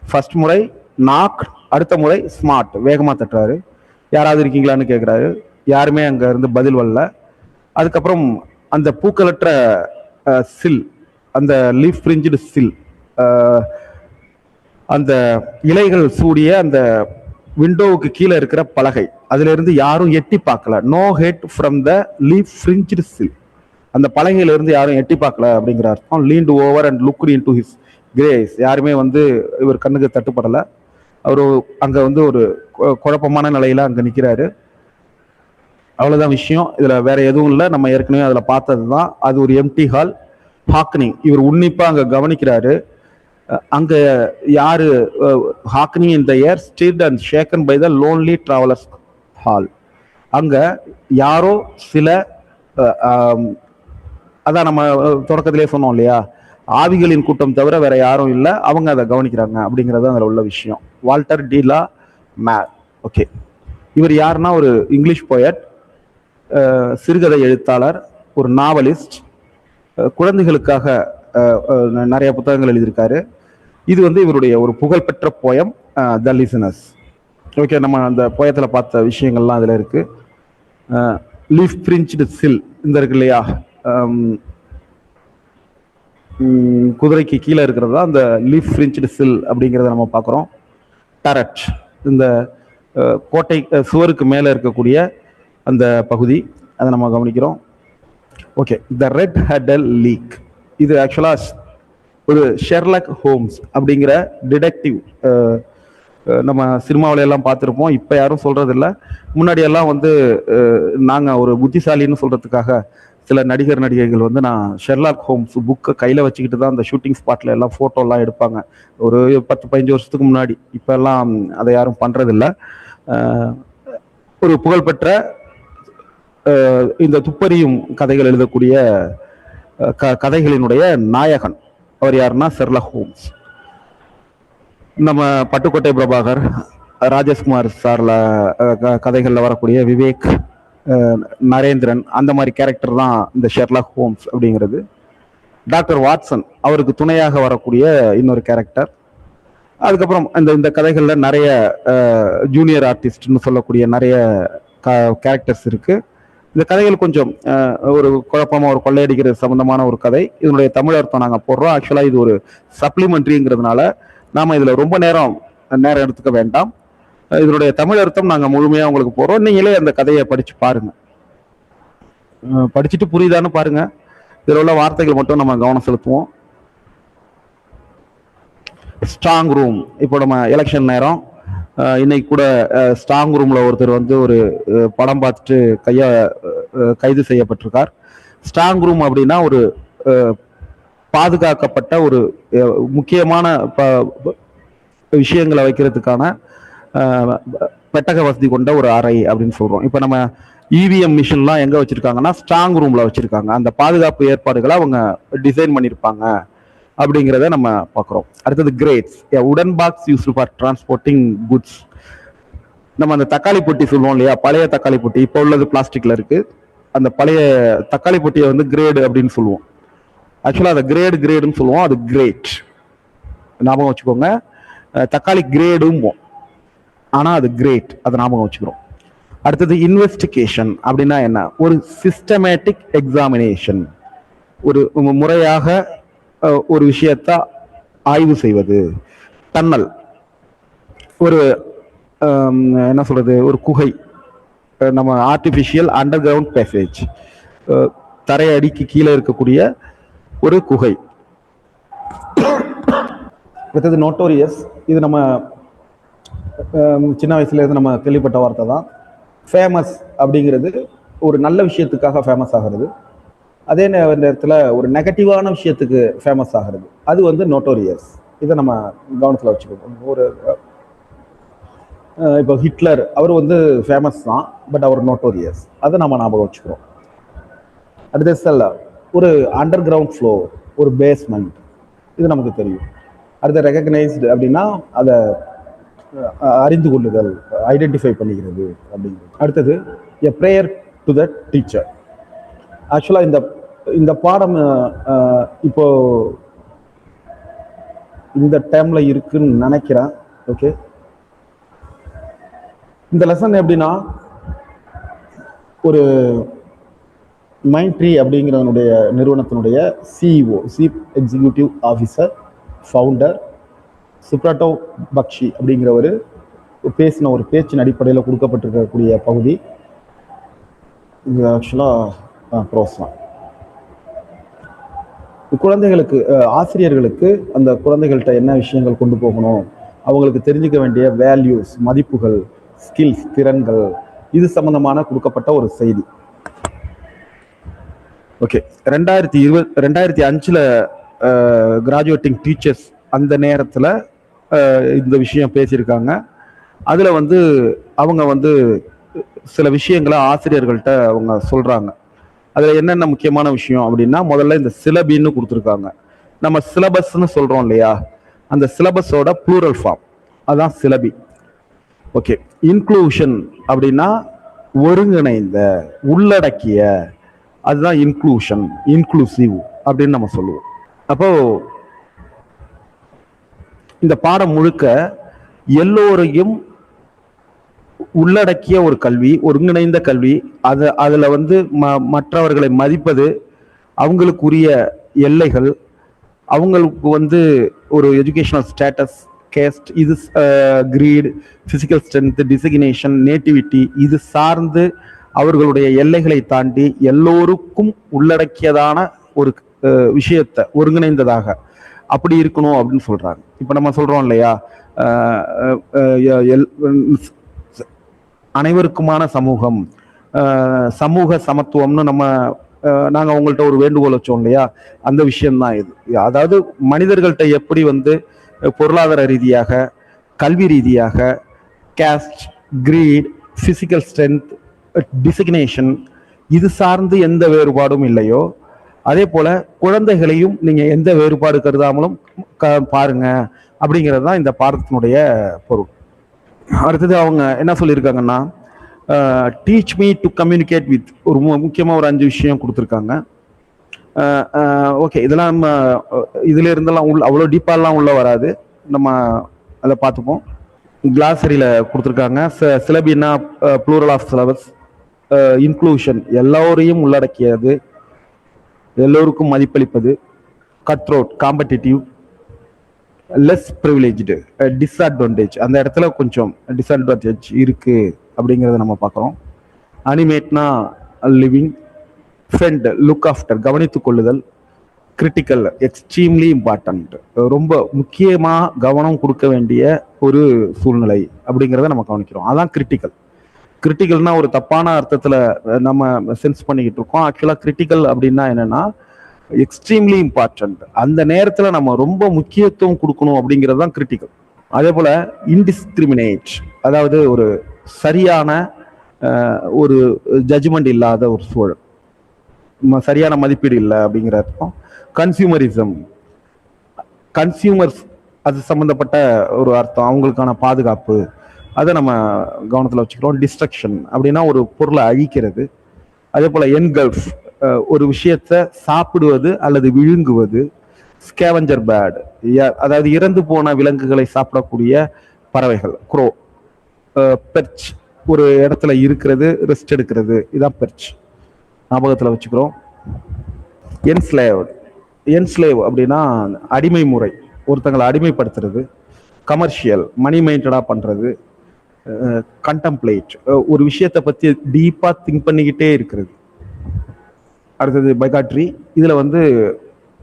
[SPEAKER 1] ஃபர்ஸ்ட் முறை நாக், அடுத்த முறை ஸ்மார்ட், வேகமா தட்டுறாரு. யாராவது இருக்கீங்களான்னு கேட்கிறாரு, யாருமே அங்க இருந்து பதில் வரல. அதுக்கப்புறம் அந்த பூக்களற்ற சில், அந்த லீஃப் பிரிஞ்சு சில், அந்த இலைகள் சூடிய அந்த விண்டோவுக்கு கீழே இருக்கிற பலகை, அதுல இருந்து யாரும் எட்டி பார்க்கல. No head from the leaf fringed sill, அந்த பலகையில இருந்து யாரும் எட்டி பார்க்கல அப்படிங்கிற அர்த்தம். Leaned over and looked into his grace, யாருமே வந்து இவர் கண்ணுக்கு தட்டுப்படல. அவரு அங்க வந்து ஒரு குழப்பமான நிலையில அங்க நிக்கிறாரு. அவ்வளவுதான் விஷயம், இதுல வேற எதுவும் இல்லை. நம்ம ஏற்கனவே அதுல பார்த்ததுதான். அது ஒரு எம்டி ஹால். ஹாக்னிங், இவர் உன்னிப்பா அங்க கவனிக்கிறாரு. அங்க யாரு, hearkening in the air stirred and shaken by the lonely travellers hall, அங்க யாரோ சில அதான் நம்ம தொடக்கத்திலே சொன்னோம் இல்லையா, ஆவிகளின் கூட்டம் தவிர வேற யாரும் இல்லை, அவங்க அதை கவனிக்கிறாங்க அப்படிங்கிறது அதில் உள்ள விஷயம். வால்டர் டி லா மேர். ஓகே, இவர் யாருன்னா ஒரு இங்கிலீஷ் போயட், சிறுகதை எழுத்தாளர், ஒரு நாவலிஸ்ட், குழந்தைகளுக்காக நிறைய புத்தகங்கள் எழுதியிருக்காரு. இது வந்து இவருடைய ஒரு புகழ்பெற்ற போயம் த லிசனர்ஸ். ஓகே, நம்ம அந்த போயத்தில் பார்த்த விஷயங்கள்லாம் அதில் இருக்கு. லீஃப் பிரிஞ்ச்டு சில், இந்த இருக்கு இல்லையா, குதிரைக்கு கீழே இருக்கிறது தான் அந்த லீஃப் பிரிஞ்ச்டு சில் அப்படிங்கிறத நம்ம பார்க்குறோம். டரட், இந்த கோட்டை சுவருக்கு மேலே இருக்கக்கூடிய அந்த பகுதி, அதை நம்ம கவனிக்கிறோம். ஓகே, த ரெட் ஹெடல் லீக், இது ஆக்சுவலா ஒரு ஷெர்லாக் ஹோம்ஸ் அப்படிங்கிற டிடெக்டிவ், நம்ம சினிமாவில எல்லாம் பார்த்துருப்போம். இப்போ யாரும் சொல்றது இல்லை. முன்னாடி எல்லாம் வந்து நாங்கள் ஒரு புத்திசாலின்னு சொல்றதுக்காக சில நடிகர் நடிகைகள் வந்து நான் ஷெர்லாக் ஹோம்ஸ் புக்கை கையில் வச்சுக்கிட்டு தான் அந்த ஷூட்டிங் ஸ்பாட்ல எல்லாம் ஃபோட்டோலாம் எடுப்பாங்க, ஒரு 10-15 வருஷத்துக்கு முன்னாடி. இப்போ எல்லாம் அதை யாரும் பண்றதில்லை. ஒரு புகழ்பெற்ற இந்த துப்பறியும் கதைகள் எழுதக்கூடிய கதைகளினுடைய நாயகன் அவர் யாருன்னா ஷெர்லாக் ஹோம்ஸ். நம்ம பட்டுக்கோட்டை பிரபாகர், ராஜேஷ்குமார் சார்ல கதைகள்ல வரக்கூடிய விவேக், நரேந்திரன், அந்த மாதிரி கேரக்டர் தான் இந்த ஷெர்லாக் ஹோம்ஸ் அப்படிங்கிறது. டாக்டர் வாட்சன், அவருக்கு துணையாக வரக்கூடிய இன்னொரு கேரக்டர். அதுக்கப்புறம் இந்த கதைகள்ல நிறைய ஜூனியர் ஆர்டிஸ்ட்னு சொல்லக்கூடிய நிறைய கேரக்டர்ஸ் இருக்கு. இந்த கதைகள் கொஞ்சம் ஒரு குழப்பமா, ஒரு கொள்ளையடிக்கிறது சம்பந்தமான ஒரு கதை. இதனுடைய தமிழ் அர்த்தம் நாங்கள் போடுறோம். ஆக்சுவலா இது ஒரு சப்ளிமெண்ட்ரிங்கிறதுனால நாம இதுல ரொம்ப நேரம் எடுத்துக்க வேண்டாம். இதனுடைய தமிழ் அர்த்தம் நாங்க முழுமையா உங்களுக்கு போடுறோம். நீங்களே அந்த கதையை படிச்சு பாருங்க, படிச்சுட்டு புரியுதான்னு பாருங்க. இதுல உள்ள வார்த்தைகள் மட்டும் நம்ம கவனம் செலுத்துவோம். ஸ்ட்ராங் ரூம், இப்போ நம்ம எலெக்ஷன் நேரம், இன்னைக்கு கூட ஸ்ட்ராங் ரூம்ல ஒருத்தர் வந்து ஒரு படம் பார்த்துட்டு கைது செய்யப்பட்டிருக்கார். ஸ்ட்ராங் ரூம் அப்படின்னா ஒரு பாதுகாக்கப்பட்ட ஒரு முக்கியமான விஷயங்களை வைக்கிறதுக்கான பெட்டக வசதி கொண்ட ஒரு அறை அப்படின்னு சொல்றோம். இப்ப நம்ம இவிஎம் மிஷின்லாம் எங்க வச்சிருக்காங்கன்னா ஸ்ட்ராங் ரூம்ல வச்சிருக்காங்க. அந்த பாதுகாப்பு ஏற்பாடுகளை அவங்க டிசைன் பண்ணியிருப்பாங்க அப்படிங்கிறத நம்ம பார்க்குறோம். அடுத்தது கிரேட்ஸ், உடன் box used for transporting goods. நம்ம அந்த தக்காளி பொட்டி சொல்லுவோம் இல்லையா, பழைய தக்காளி பொட்டி, இப்போ உள்ளது பிளாஸ்டிக்ல இருக்கு. அந்த பழைய தக்காளி பொட்டியை வந்து கிரேடு அப்படின்னு சொல்லுவோம். ஆக்சுவலாக அதை கிரேடுன்னு சொல்லுவோம், அது கிரேட். ஞாபகம் வச்சுக்கோங்க. தக்காளி கிரேடும், ஆனால் அது கிரேட், அதை ஞாபகம் வச்சுக்கிறோம். அடுத்தது இன்வெஸ்டிகேஷன் அப்படின்னா என்ன? ஒரு சிஸ்டமேட்டிக் எக்ஸாமினேஷன், ஒரு முறையாக ஒரு விஷயத்த ஆய்வு செய்வது. டன்னல், ஒரு என்ன சொல்றது, ஒரு குகை, நம்ம ஆர்டிஃபிஷியல் அண்டர் கிரவுண்ட் பேசேஜ், தரை அடிக்கு கீழே இருக்கக்கூடிய ஒரு குகை. அடுத்தது நோட்டோரியஸ். இது நம்ம சின்ன வயசுல இருந்து நம்ம கேள்விப்பட்ட வார்த்தை தான். ஃபேமஸ் அப்படிங்கிறது ஒரு நல்ல விஷயத்துக்காக ஃபேமஸ் ஆகிறது, அதே நேரத்தில் ஒரு நெகட்டிவான விஷயத்துக்கு ஃபேமஸ் ஆகிறது, அது வந்து நோட்டோரியஸ். இதை நம்ம கவனத்தில் வச்சுக்கணும். ஒரு இப்போ ஹிட்லர், அவர் வந்து ஃபேமஸ் தான், பட் அவர் நோட்டோரியஸ், அதை நம்ம ஞாபகம் வச்சுக்கிறோம். அடுத்த செல்ல ஒரு அண்டர் கிரவுண்ட் ஃப்ளோர், ஒரு பேஸ்மெண்ட், இது நமக்கு தெரியும். அடுத்த ரெகக்னைஸ்டு அப்படின்னா அதை அறிந்து கொள்ளுதல், ஐடென்டிஃபை பண்ணிக்கிறது அப்படிங்கிறது. அடுத்தது எ ப்ரேயர் டு த டீச்சர். ஆக்சுவலாக இந்த பாடம் இப்போ இந்த டைம்ல இருக்குன்னு நினைக்கிறேன். ஓகே, இந்த லெசன் எப்படின்னா, ஒரு மைண்ட்ட்ரீ அப்படிங்கிறதனுடைய நிறுவனத்தினுடைய CEO, chief executive officer, founder Subroto Bagchi அப்படிங்கிறவர் பேசின ஒரு பேச்சின் அடிப்படையில் கொடுக்கப்பட்டிருக்கக்கூடிய பகுதி இது. ஆக்சுவலாக ப்ரோஸ்லாம் குழந்தைகளுக்கு, ஆசிரியர்களுக்கு அந்த குழந்தைகள்கிட்ட என்ன விஷயங்கள் கொண்டு போகணும், அவங்களுக்கு தெரிஞ்சுக்க வேண்டிய வேல்யூஸ், மதிப்புகள், ஸ்கில்ஸ், திறன்கள், இது சம்பந்தமான கொடுக்கப்பட்ட ஒரு செய்தி. ஓகே, 2005 கிராஜுவேட்டிங் டீச்சர்ஸ் அந்த நேரத்தில் இந்த விஷயம் பேசியிருக்காங்க. அதில் வந்து அவங்க வந்து சில விஷயங்களை ஆசிரியர்கள்ட்ட அவங்க சொல்கிறாங்க. அதில் என்னென்ன முக்கியமான விஷயம் அப்படின்னா, முதல்ல இந்த சிலபின்னு கொடுத்துருக்காங்க. நம்ம சிலபஸ்ன்னு சொல்கிறோம் இல்லையா, அந்த சிலபஸோட ப்ளூரல் ஃபார்ம் அதுதான் சிலபி. ஓகே, இன்க்ளூஷன் அப்படின்னா ஒருங்கிணைந்த, உள்ளடக்கிய, அதுதான் இன்க்ளூஷன், இன்க்ளூசிவ் அப்படின்னு நம்ம சொல்லுவோம். அப்போ இந்த பாடம் முழுக்க எல்லோரையும் உள்ளடக்கிய ஒரு கல்வி, ஒருங்கிணைந்த கல்வி, அதுல வந்து மற்றவர்களை மதிப்பது, அவங்களுக்குரிய எல்லைகள், அவங்களுக்கு வந்து ஒரு எஜுகேஷனல் ஸ்டேட்டஸ், கேஸ்ட், இது creed, physical strength, designation, nativity, இது சார்ந்து அவர்களுடைய எல்லைகளை தாண்டி எல்லோருக்கும் உள்ளடக்கியதான ஒரு விஷயத்தை ஒருங்கிணைந்ததாக அப்படி இருக்கணும் அப்படின்னு சொல்றாங்க. இப்ப நம்ம சொல்றோம் இல்லையா, அனைவருக்குமான சமூகம், சமூக சமத்துவம்னு நாங்கள் உங்கள்கிட்ட ஒரு வேண்டுகோள் வச்சோம் இல்லையா, அந்த விஷயம்தான் இது. அதாவது மனிதர்கள்ட்ட எப்படி வந்து பொருளாதார ரீதியாக, கல்வி ரீதியாக, caste, creed, physical strength, designation, இது சார்ந்து எந்த வேறுபாடும் இல்லையோ, அதே போல குழந்தைகளையும் நீங்க எந்த வேறுபாடு கருதாமலும் பாருங்க அப்படிங்கிறது தான் இந்த பாடத்தினுடைய பொருள். அடுத்தது அவங்க என்ன சொல்லியிருக்காங்கன்னா, teach me to communicate with, ஒரு முக்கியமாக ஒரு 5 விஷயம் கொடுத்துருக்காங்க. ஓகே, இதெல்லாம் நம்ம இதுல இருந்தெல்லாம் அவ்வளோ டீப்பாலாம் உள்ள வராது, நம்ம அதை பார்த்துப்போம். கிளாசரியில் கொடுத்துருக்காங்க. சிலபின்னா ப்ளூரல் ஆஃப் சிலபஸ், இன்க்ளூஷன் எல்லோரையும் உள்ளடக்கியது, எல்லோருக்கும் மதிப்பளிப்பது, cut throat competitive, less privileged, disadvantage, அந்த இடத்துல கொஞ்சம் டிஸ்அட்வான்டேஜ் இருக்கு அப்படிங்கிறத நம்ம பார்க்குறோம். அனிமேட்னா லிவிங், ஃப்ரெண்ட் லுக் ஆஃப்டர் கவனித்துக் கொள்ளுதல், கிரிட்டிக்கல் எக்ஸ்ட்ரீம்லி இம்பார்ட்டன்ட், ரொம்ப முக்கியமாக கவனம் கொடுக்க வேண்டிய ஒரு சூழ்நிலை அப்படிங்கிறத நம்ம கவனிக்கிறோம். அதான் கிரிட்டிக்கல். கிரிட்டிக்கல்னா ஒரு தப்பான அர்த்தத்தில் நம்ம சென்ஸ் பண்ணிக்கிட்டு இருக்கோம். ஆக்சுவலாக கிரிட்டிக்கல் அப்படின்னா என்னன்னா எக்ஸ்ட்ரீம்லி இம்பார்ட்டன்ட், அந்த நேரத்தில் நம்ம ரொம்ப முக்கியத்துவம் கொடுக்கணும் அப்படிங்கிறது தான் கிரிட்டிக்கல். அதே போல் இன்டிஸ்கிரிமினேட், அதாவது ஒரு சரியான ஒரு ஜட்ஜ்மெண்ட் இல்லாத ஒரு சூழல், சரியான மதிப்பீடு இல்லை அப்படிங்கிற அர்த்தம். கன்சியூமரிசம், கன்சியூமர்ஸ் அது சம்பந்தப்பட்ட ஒரு அர்த்தம், அவங்களுக்கான பாதுகாப்பு, அதை நம்ம கவனத்தில் வச்சுக்கிறோம். டிஸ்ட்ரக்ஷன் அப்படின்னா ஒரு பொருளை அழிக்கிறது. அதே போல என்கல்ஃப், ஒரு விஷயத்தை சாப்பிடுவது அல்லது விழுங்குவது. ஸ்கேவஞ்சர் பேர்டு, அதாவது இறந்து போன விலங்குகளை சாப்பிடக்கூடிய பறவைகள். குரோ. பெர்ச், ஒரு இடத்துல இருக்கிறது, ரெஸ்ட் எடுக்கிறது, இதான் பெர்ச். ஞாபகத்தில் வச்சுக்கிறோம். என்ஸ்லேவ் அப்படின்னா அடிமை முறை, ஒருத்தங்களை அடிமைப்படுத்துறது. கமர்ஷியல், மணி மைண்டடாக பண்ணுறது. கண்டம்ப்ளேட், ஒரு விஷயத்தை பற்றி டீப்பாக திங்க் பண்ணிக்கிட்டே இருக்கிறது. அடுத்தது பைகாட்ரி, இதில் வந்து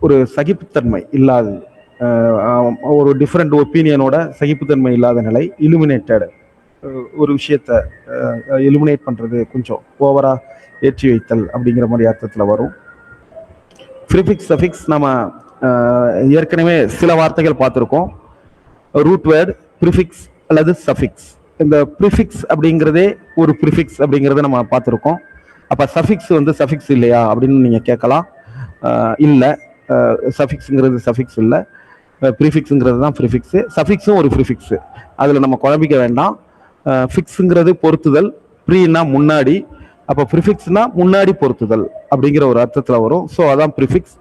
[SPEAKER 1] ஒரு சகிப்புத்தன்மை இல்லாதது, ஒரு டிஃப்ரெண்ட் ஒப்பீனியனோட சகிப்புத்தன்மை இல்லாத நிலை. இலுமினேட்டட், ஒரு விஷயத்த இலுமினேட் பண்ணுறது, கொஞ்சம் ஓவராக ஏற்றி வைத்தல் அப்படிங்கிற மாதிரி அர்த்தத்தில் வரும். ப்ரிஃபிக்ஸ் சஃபிக்ஸ் நம்ம ஏற்கனவே சில வார்த்தைகள் பார்த்துருக்கோம். ரூட் வேர்டு, ப்ரிஃபிக்ஸ் அல்லது சஃபிக்ஸ். இந்த ப்ரிஃபிக்ஸ் அப்படிங்கிறதே ஒரு ப்ரிஃபிக்ஸ் அப்படிங்கிறத நம்ம பார்த்துருக்கோம். அப்போ சஃபிக்ஸ் வந்து சஃபிக்ஸ் இல்லையா அப்படின்னு நீங்கள் கேட்கலாம். இல்லை, சஃபிக்ஸுங்கிறது சஃபிக்ஸ் இல்லை, ப்ரிஃபிக்ஸுங்கிறது தான் ப்ரிஃபிக்ஸு. சஃபிக்ஸும் ஒரு ப்ரிஃபிக்ஸு, அதில் நம்ம குழம்பிக்க வேண்டாம். ஃபிக்ஸுங்கிறது பொருத்துதல், ப்ரீனா முன்னாடி, அப்போ ப்ரிஃபிக்ஸ்னா முன்னாடி பொருத்துதல் அப்படிங்கிற ஒரு அர்த்தத்தில் வரும். ஸோ அதான் ப்ரிஃபிக்ஸ்.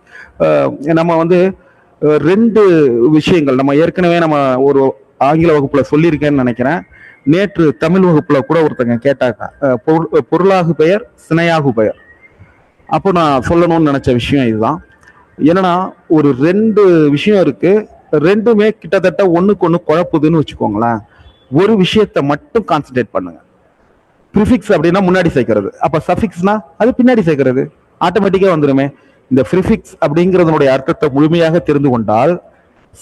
[SPEAKER 1] நம்ம வந்து ரெண்டு விஷயங்கள் நம்ம ஏற்கனவே நம்ம ஒரு ஆங்கில வகுப்புல சொல்லியிருக்கேன்னு நினைக்கிறேன். நேற்று தமிழ் வகுப்புல கூட ஒருத்தங்க கேட்டாங்க, பொருளாகு பெயர் சினையாகு பெயர். அப்போ நான் சொல்லணும்னு நினைச்ச விஷயம் இதுதான். என்னன்னா, ஒரு ரெண்டு விஷயம் இருக்கு, ரெண்டுமே கிட்டத்தட்ட ஒண்ணுக்கு ஒண்ணு குழப்புதுன்னு வச்சுக்கோங்களேன். ஒரு விஷயத்தை மட்டும் கான்சென்ட்ரேட் பண்ணுங்க. ப்ரிஃபிக்ஸ் அப்படின்னா முன்னாடி சேர்க்கிறது, அப்ப சஃபிக்ஸ்னா அது பின்னாடி சேர்க்கிறது, ஆட்டோமேட்டிக்கா வந்துருமே. இந்த ப்ரிஃபிக்ஸ் அப்படிங்கிறதுனுடைய அர்த்தத்தை முழுமையாக தெரிந்து கொண்டால்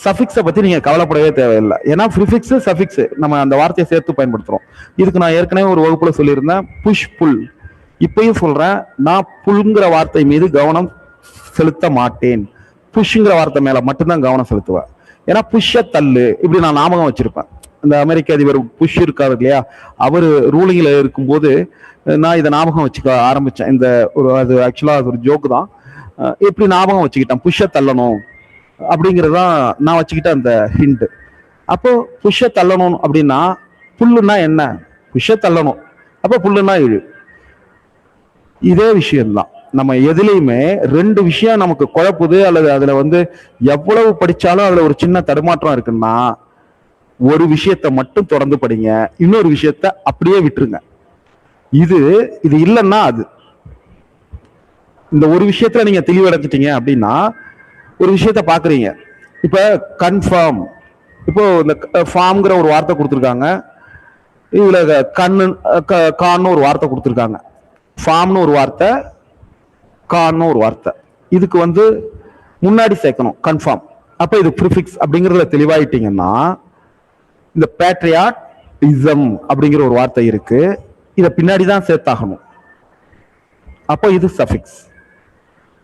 [SPEAKER 1] சஃபிக்ஸை பத்தி நீங்க கவலைப்படவே தேவையில்லை. ஏன்னா ப்ரிஃபிக்ஸ் சஃபிக்ஸ் நம்ம அந்த வார்த்தையை சேர்த்து பயன்படுத்துறோம். இதுக்கு நான் ஏற்கனவே ஒரு வகுப்புல சொல்லியிருந்தேன், புஷ் புல். இப்பயும் சொல்றேன், நான் புல்ங்கிற வார்த்தை மீது கவனம் செலுத்த மாட்டேன், புஷ்ங்கிற வார்த்தை மேல மட்டும்தான் கவனம் செலுத்துவேன். ஏன்னா புஷ்ஷ தள்ளு இப்படி நான் ஞாபகம் வச்சிருப்பேன். இந்த அமெரிக்க அதிபர் புஷ் இருக்காரு இல்லையா, அவர் ரூலிங்ல இருக்கும்போது நான் இதை ஞாபகம் வச்சுக்க ஆரம்பிச்சேன். இந்த ஒரு அது ஆக்சுவலா அது ஒரு ஜோக்கு தான். எப்படி ஞாபகம் வச்சுக்கிட்டேன், புஷ்ஷ தள்ளணும் அப்படிங்கிறதான் நான் வச்சுக்கிட்ட அந்த ஹிண்ட். அப்போ புஷ்ஷ தள்ளணும் அப்படின்னா புல்லுன்னா என்ன, புஷ்ஷ தள்ளணும், அப்போ புல்லுன்னா இழு. இதே விஷயம்தான். நம்ம எதுலையுமே ரெண்டு விஷயம் நமக்கு குழப்புது அல்லது அதுல வந்து எவ்வளவு படிச்சாலும் அதுல ஒரு சின்ன தடுமாற்றம் இருக்குன்னா ஒரு விஷயத்த மட்டும் தொடர்ந்து படிங்க, இன்னொரு விஷயத்த அப்படியே விட்டுருங்க. இது இது இல்லைன்னா அது. இந்த ஒரு விஷயத்துல நீங்க தெளிவடைஞ்சிட்டீங்க அப்படின்னா ஒரு விஷயத்த பாக்குறீங்க. இப்ப கன்ஃபார்ம், இப்போ இந்த ஃபார்ம்ங்கிற ஒரு வார்த்தை கொடுத்துருக்காங்க, இதுல கான்னு ஒரு வார்த்தை கொடுத்துருக்காங்க. ஃபார்ம்னு ஒரு வார்த்தை, கான்னு ஒரு வார்த்தை. இதுக்கு வந்து முன்னாடி சேர்க்கணும் கன்ஃபார்ம். அப்ப இது ப்ரிஃபிக்ஸ் அப்படிங்கிறதுல தெளிவாயிட்டீங்கன்னா, இந்த பேட்ரியாட் இசம் அப்படிங்கிற ஒரு வார்த்தை இருக்கு, இதை பின்னாடி தான் சேர்த்தாகணும். அப்போ இது சஃபிக்ஸ்.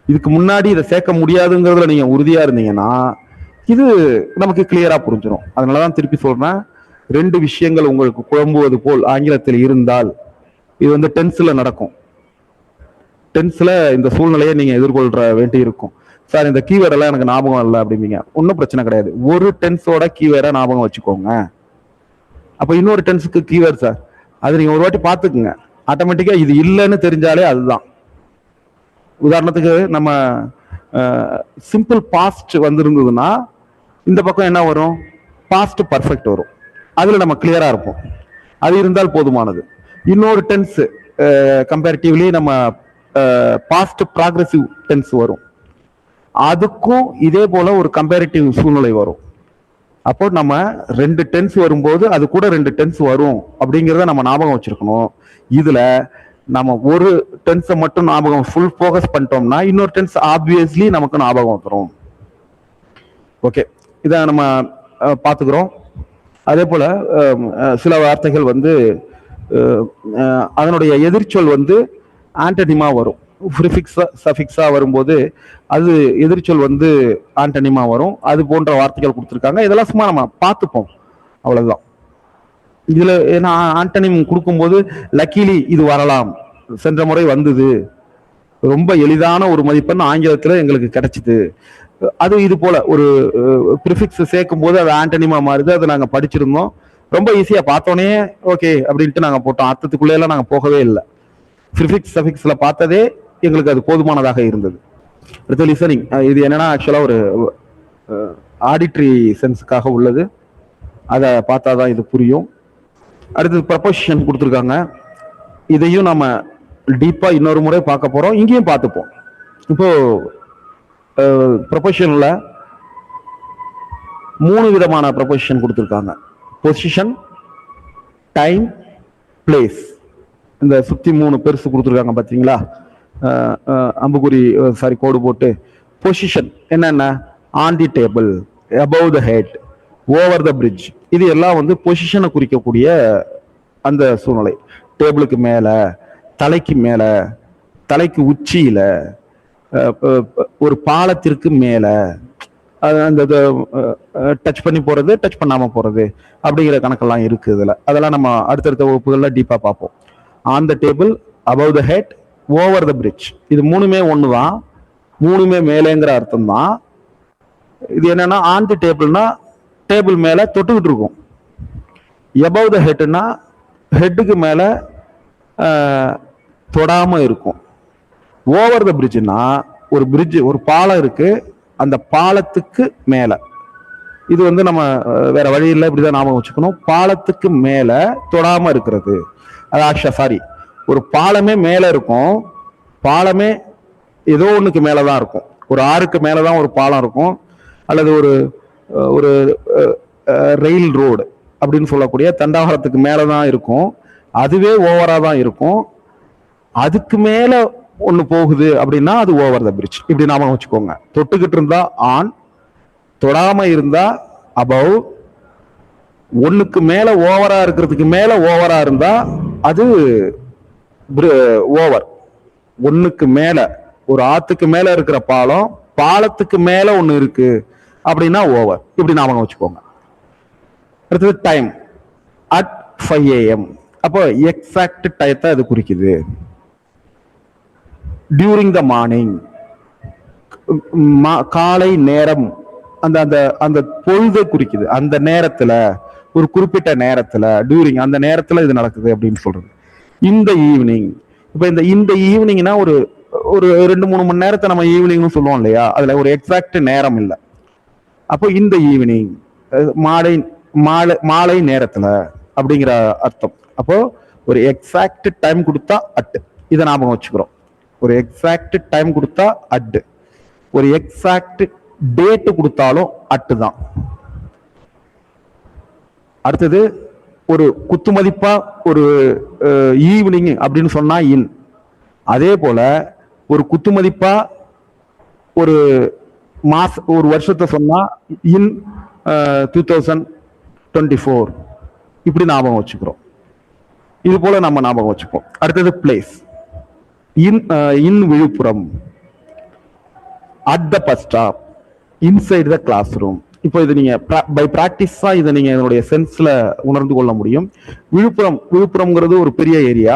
[SPEAKER 1] இதுக்கு முன்னாடி இதை சேர்க்க முடியாதுங்கிறதுல நீங்க உறுதியா இருந்தீங்கன்னா இது நமக்கு கிளியரா புரிஞ்சிடும். அதனாலதான் திருப்பி சொல்றேன், ரெண்டு விஷயங்கள் உங்களுக்கு குழம்புவது போல் ஆங்கிலத்தில் இருந்தால் இது வந்து டென்ஸ்ல நடக்கும். டென்ஸ்ல இந்த சூழ்நிலையை நீங்க எதிர்கொள்ற வேண்டி இருக்கும். சார் இந்த கீவேர்ட் எல்லாம் எனக்கு ஞாபகம் இல்லை அப்படிம்பீங்க. ஒன்றும் பிரச்சனை கிடையாது, ஒரு டென்ஸோட கீவேர்டை ஞாபகம் வச்சுக்கோங்க. அப்ப இன்னொரு டென்ஸுக்கு கீவேர்ட் சார், அது நீங்க ஒரு வாட்டி பார்த்துக்குங்க, ஆட்டோமேட்டிக்கா இது இல்லைன்னு தெரிஞ்சாலே அதுதான். உதாரணத்துக்கு நம்ம சிம்பிள் பாஸ்ட் வந்திருந்ததுன்னா இந்த பக்கம் என்ன வரும், பாஸ்ட் பர்ஃபெக்ட் வரும். அதுல நம்ம கிளியரா இருப்போம், அது இருந்தால் போதுமானது. இன்னொரு டென்ஸ் கம்பேரிட்டிவ்லி நம்ம பாஸ்ட் ப்ராக்ரெசிவ் டென்ஸ் வரும், அதுக்கும் இதே போல ஒரு கம்பேரிட்டிவ் சூழ்நிலை வரும். அப்போ நம்ம ரெண்டு டென்ஸ் வரும்போது அது கூட ரெண்டு டென்ஸ் வரும் அப்படிங்கிறத நம்ம ஞாபகம் வச்சிருக்கணும். இதுல நம்ம ஒரு டென்ஸை மட்டும் ஞாபகம் ஃபுல் ஃபோக்கஸ் பண்ணிட்டோம்னா இன்னொரு டென்ஸ் ஆப்வியஸ்லி நமக்கு ஞாபகம் வந்துடும். ஓகே, இதை நம்ம பார்த்துக்கிறோம். அதே போல சில வார்த்தைகள் வந்து அதனுடைய எதிர்ச்சொல் வந்து ஆண்டனிமா வரும். ப்ரிஃபிக்ஸா சஃபிக்ஸா வரும்போது அது எதிர்ச்சொல் வந்து ஆண்டனிமா வரும். அது போன்ற வார்த்தைகள் கொடுத்துருக்காங்க. இதெல்லாம் சும்மா நம்ம பார்த்துப்போம், அவ்வளவுதான். இதுல ஏன்னா ஆண்டனிம் கொடுக்கும்போது லக்கிலி இது வரலாம், சென்ற முறை வந்தது, ரொம்ப எளிதான ஒரு மதிப்பெண் ஆங்கிலத்துல எங்களுக்கு கிடைச்சிது, அது இது போல ஒரு ப்ரிஃபிக்ஸ் சேர்க்கும் போது அது ஆண்டனிமா மாறுது. அதை நாங்க படிச்சிருந்தோம், ரொம்ப ஈஸியா பார்த்தோன்னே ஓகே அப்படின்ட்டு நாங்க போட்டோம், அர்த்தத்துக்குள்ளே எல்லாம் நாங்க போகவே இல்லை. ப்ரிஃபிக்ஸ் சஃபிக்ஸ்ல பார்த்ததே எங்களுக்கு அது போதுமானதாக இருந்தது. அடுத்து லிசனிங். இது என்னன்னா ஆக்சுவலா ஒரு ஆடிட்ரி சென்ஸுக்காக உள்ளது. அதை பார்த்தா தான் இது புரியும். அடுத்தது ப்ரப்போசிஷன் கொடுத்துருக்காங்க. இதையும் நம்ம டீப்பா இன்னொரு முறை பார்க்க போறோம், இங்கேயும் பார்த்துப்போம். இப்போ ப்ரப்போசிஷன்ல 3 விதமான ப்ரப்போசிஷன் கொடுத்துருக்காங்க. Position, time, place. இந்த சுத்தி 3 பெருசு கொடுத்துருக்காங்க பார்த்தீங்களா, அம்புக்குறி சாரி கோடு போட்டு. பொசிஷன் என்னென்ன? On the table, above the head, over the bridge. இது எல்லாம் வந்து பொசிஷனை குறிக்கக்கூடிய அந்த சூழ்நிலை. டேபிளுக்கு மேல, தலைக்கு மேல, தலைக்கு உச்சியில, ஒரு பாலத்திற்கு மேல, அந்த டச் பண்ணி போறது, டச் பண்ணாம போறது அப்படிங்கிற கணக்கெல்லாம் இருக்கு இதுல. அதெல்லாம் நம்ம அடுத்தடுத்த வகுப்புகள்ல டீப்பா பார்ப்போம். On the table, above the head, over the bridge. இது 3மே ஒண்ணுதான், 3மே மேலேங்கிற அர்த்தம் தான். இது என்னன்னா ஆன் தி டேபிள்னா டேபிள் மேல தொட்டுக்கிட்டு இருக்கும். எபவ் த ஹெட்னா ஹெட்டுக்கு மேல தொடாம இருக்கும். ஓவர் த பிரிட்ஜ்னா ஒரு பிரிட்ஜ், ஒரு பாலம் இருக்கு, அந்த பாலத்துக்கு மேல. இது வந்து நம்ம வேற வழி இல்லை, இப்படிதான் நாம வச்சுக்கணும். பாலத்துக்கு மேல தொடாம இருக்கிறது. அது சாரி, ஒரு பாலமே மேல இருக்கும். பாலமே ஏதோ ஒண்ணுக்கு மேலதான் இருக்கும். ஒரு ஆறுக்கு மேலதான் ஒரு பாலம் இருக்கும், அல்லது ஒரு ஒரு ரயில் ரோடு அப்படின்னு சொல்லக்கூடிய தண்டாவரத்துக்கு மேலதான் இருக்கும். அதுவே ஓவரா தான் இருக்கும். அதுக்கு மேல ஒண்ணு போகுது அப்படின்னா அது ஓவர் த பிரிட்ஜ். இப்படி நாம வச்சுக்கோங்க. தொட்டுக்கிட்டு இருந்தா ஆன், தொடாம இருந்தா அபவ், ஒண்ணுக்கு மேல ஓவரா இருக்கிறதுக்கு மேல ஓவரா இருந்தா அது ஓவர். ஒண்ணுக்கு மேல, ஒரு ஆத்துக்கு மேல இருக்கிற பாலம், பாலத்துக்கு மேல ஒண்ணு இருக்கு அப்படின்னா ஓவர். இப்படி நாம வச்சுக்கோங்க. அடுத்தது டைம், அட் 5 AM. அப்போ எக்ஸாக்ட் டயத்தை அது குறிக்குது. டியூரிங் த மார்னிங், காலை நேரம், அந்த அந்த அந்த பொழுதை குறிக்குது. அந்த நேரத்துல, ஒரு குறிப்பிட்ட நேரத்துல, டியூரிங் அந்த நேரத்துல இது நடக்குது அப்படின்னு சொல்றது. இந்த ஈவினிங், இப்ப இந்த ஈவினிங்னா ஒரு ஒரு 2-3 மணி நேரத்தை நம்ம ஈவினிங்னு சொல்லுவோம் இல்லையா, அதுல ஒரு எக்ஸாக்ட் நேரம் இல்லை. அப்போ இந்த ஈவினிங், மாலை மாலை மாலை நேரத்துல அப்படிங்கிற அர்த்தம். அப்போ ஒரு எக்ஸாக்ட் டைம் கொடுத்தா அட், இதை ஞாபகம் வச்சுக்கிறோம். ஒரு எக்ஸாக்ட் டைம் கொடுத்தா அட், ஒரு எக்ஸாக்ட் டேட் கொடுத்தாலும் அட்டு தான். அடுத்தது ஒரு குத்துமதிப்பா ஒரு ஈவினிங் அப்படின்னு சொன்னா இன். அதே போல ஒரு குத்துமதிப்பா ஒரு ஒரு வருஷத்தை சொன்னா இன் 2024 இப்படி ஞாபகம் வச்சுக்கிறோம். இது போல நம்ம ஞாபகம் வச்சுப்போம். அடுத்தது place. In Villupuram, at the bus stop, inside the class room. இப்போ இது நீங்க பை பிராக்டிஸா இதை நீங்க இதனுடைய சென்ஸ்ல உணர்ந்து கொள்ள முடியும். விழுப்புரம்ங்கிறது ஒரு பெரிய ஏரியா.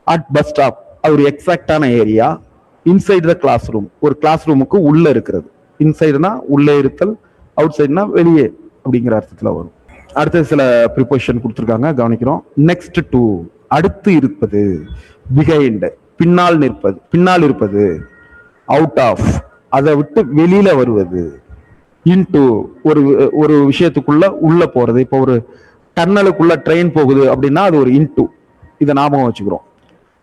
[SPEAKER 1] அட் பஸ் ஸ்டாப் அது ஒரு எக்ஸாக்டான area. Inside the class room ஒரு கிளாஸ் ரூமுக்கு உள்ள இருக்கிறது. இன்சைடுனா உள்ளே இருத்தல், அவுட் சைடுனா வெளியே அப்படிங்கிற அர்த்தத்துல வரும். அடுத்த சில ப்ரிப்போசிஷன் கொடுத்துருக்காங்க, கவனிக்கிறோம். நெக்ஸ்ட் டு, அடுத்து இருப்பது. பிஹைண்ட், பின்னால் நிற்பது, பின்னால் இருப்பது. அவுட் ஆஃப், அதை விட்டு வெளியில வருவது. இன்டு, ஒரு விஷயத்துக்குள்ள உள்ள போறது. இப்போ ஒரு டன்னலுக்குள்ள ட்ரெயின் போகுது அப்படின்னா அது ஒரு இன்டு, இதை ஞாபகம் வச்சுக்கிறோம்.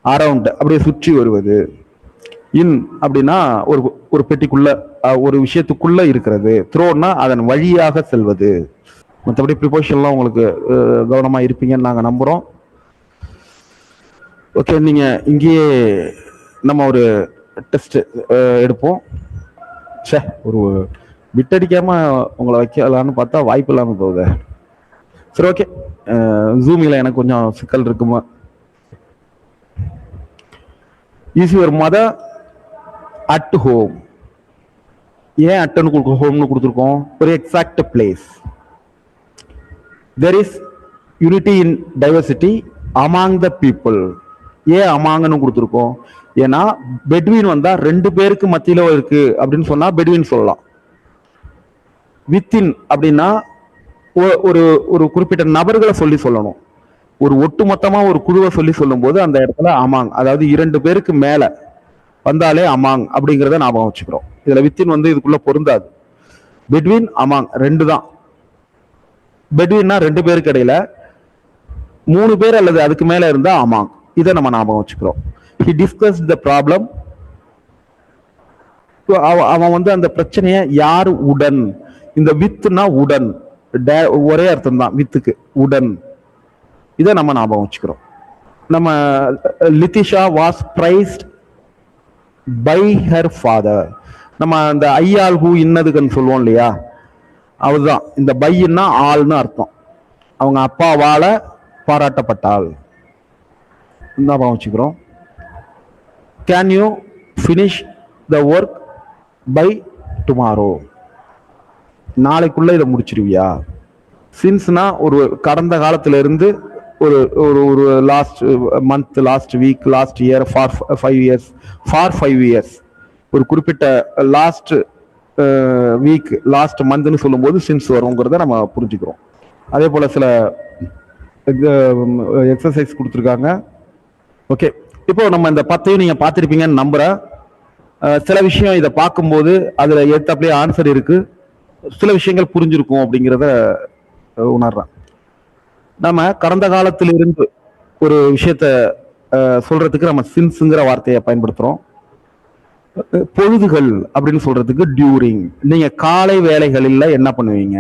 [SPEAKER 1] அரவுண்ட், அப்படியே சுற்றி வருவது. இன் அப்படின்னா ஒரு பெட்டிக்குள்ள, ஒரு விஷயத்துக்குள்ள இருக்கிறது. த்ரோன்னா அதன் வழியாக செல்வது. மற்றபடி ப்ரிப்போசிஷன்லாம் உங்களுக்கு கவனமா இருப்பீங்கன்னு நாங்க நம்புறோம். ஓகே, நீங்க இங்கேயே நம்ம ஒரு டெஸ்ட் எடுப்போம். ஒரு விட்டடிக்காம உங்களை வைக்கலான்னு பார்த்தா வாய்ப்பு இல்லாம போகுது. சரி, ஓகே. ஜூமில எனக்கு கொஞ்சம் சிக்கல் இருக்குமா. Is your mother at home. ஏன் அட்னு ஹோம்னு கொடுத்துருக்கோம்? ஒரு exact place. There is unity in diversity among the people. ஏன் அமாங்கன்னு கொடுத்துருக்கோம்? ஏன்னா பெட்வீன் வந்தா 2 பேருக்கு மத்தியில இருக்கு அப்படின்னு சொன்னா பெட்வீன் சொல்லலாம். வித்தின் அப்படின்னா ஒரு குறிப்பிட்ட நபர்களை சொல்லணும். ஒரு ஒட்டுமொத்தமா ஒரு குழுவை சொல்லும் போது அந்த இடத்துல அமாங், அதாவது 2 பேருக்கு மேல வந்தாலே அமாங் அப்படிங்கிறத ஞாபகம் வச்சுக்கிறோம். இதுல வித்தின் வந்து இதுக்குள்ள பொருந்தாது. பிட்வீன் அமாங் 2 தான். பிட்வீன்னா 2 பேருக்கு இடையில 3 பேர் அல்லது அதுக்கு மேல இருந்தா அமாங். இதை நம்ம ஞாபகம் வச்சுக்கிறோம். he discussed the problem. அவன் வந்து அந்த பிரச்சனையை யார் உடன், இந்த வித்துனா உடன், ஒரே அர்த்தம் தான் வித்துக்கு, உடன். இதை நம்ம ஞாபகம் வச்சுக்கிறோம். நம்ம Lithisha was praised by her father. நம்ம அந்த ஐயாள் ஹூ இன்னதுக்குன்னு சொல்லுவோம் இல்லையா, அதுதான் இந்த பையன்னா ஆள்னு அர்த்தம். அவங்க அப்பாவால பாராட்டப்பட்டாள். ஞாபகம் வச்சுக்கிறோம். Can you finish the work by tomorrow? நாளைக்குள்ள இதை முடிச்சிருவியா? சின்ஸ்னா ஒரு கடந்த காலத்துல இருந்து ஒரு ஒரு last month, last week, last year, for 5 years, for 5 years, ஒரு குறிப்பிட்ட லாஸ்ட் வீக், லாஸ்ட் மந்த்னு சொல்லும் போது சின்ஸ் வருங்கிறத நம்ம புரிஞ்சுக்கிறோம். அதே போல சில எக்ஸசைஸ் கொடுத்துருக்காங்க. ஓகே, இப்போ நம்ம இந்த 10ஐயும் நீங்க பார்த்துருப்பீங்கன்னு நம்புறேன். சில விஷயம் இதை பார்க்கும்போது அதுல ஏத்தாப்லயே ஆன்சர் இருக்கு, சில விஷயங்கள் புரிஞ்சிருக்கும் அப்படிங்கிறத உணர்றேன். நம்ம கடந்த காலத்திலிருந்து ஒரு விஷயத்த சொல்றதுக்கு நம்ம சின்ஸ்ங்கிற வார்த்தையை பயன்படுத்துறோம். பொழுதுகள் அப்படின்னு சொல்றதுக்கு டியூரிங். நீங்க காலை வேலைகளில் என்ன பண்ணுவீங்க,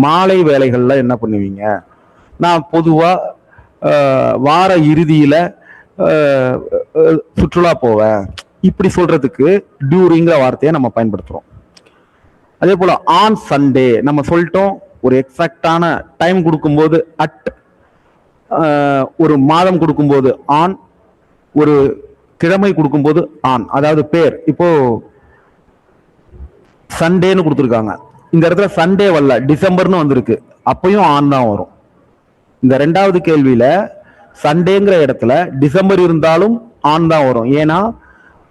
[SPEAKER 1] மாலை வேலைகள்ல என்ன பண்ணுவீங்க? நான் பொதுவா வார இறுதியில சுற்றுலா போவேன், இப்படி சொல்றதுக்கு டியூரிங்கிற வார்த்தையை நம்ம பயன்படுத்துறோம். அதே போல ஆன் சண்டே நம்ம சொல்லிட்டோம். ஒரு எக்ஸாக்டான டைம் கொடுக்கும்போது அட், ஒரு மாதம் கொடுக்கும்போது ஆன், ஒரு கிழமை கொடுக்கும்போது ஆன், அதாவது பேர். இப்போ சண்டேன்னு கொடுத்துருக்காங்க, இந்த இடத்துல சண்டே வரல, டிசம்பர்னு வந்திருக்கு, அப்பயும் ஆன் தான் வரும். இந்த 2வது கேள்வியில சண்டேங்கிற இடத்துல டிசம்பர் இருந்தாலும் ஆன் தான் வரும். ஏன்னா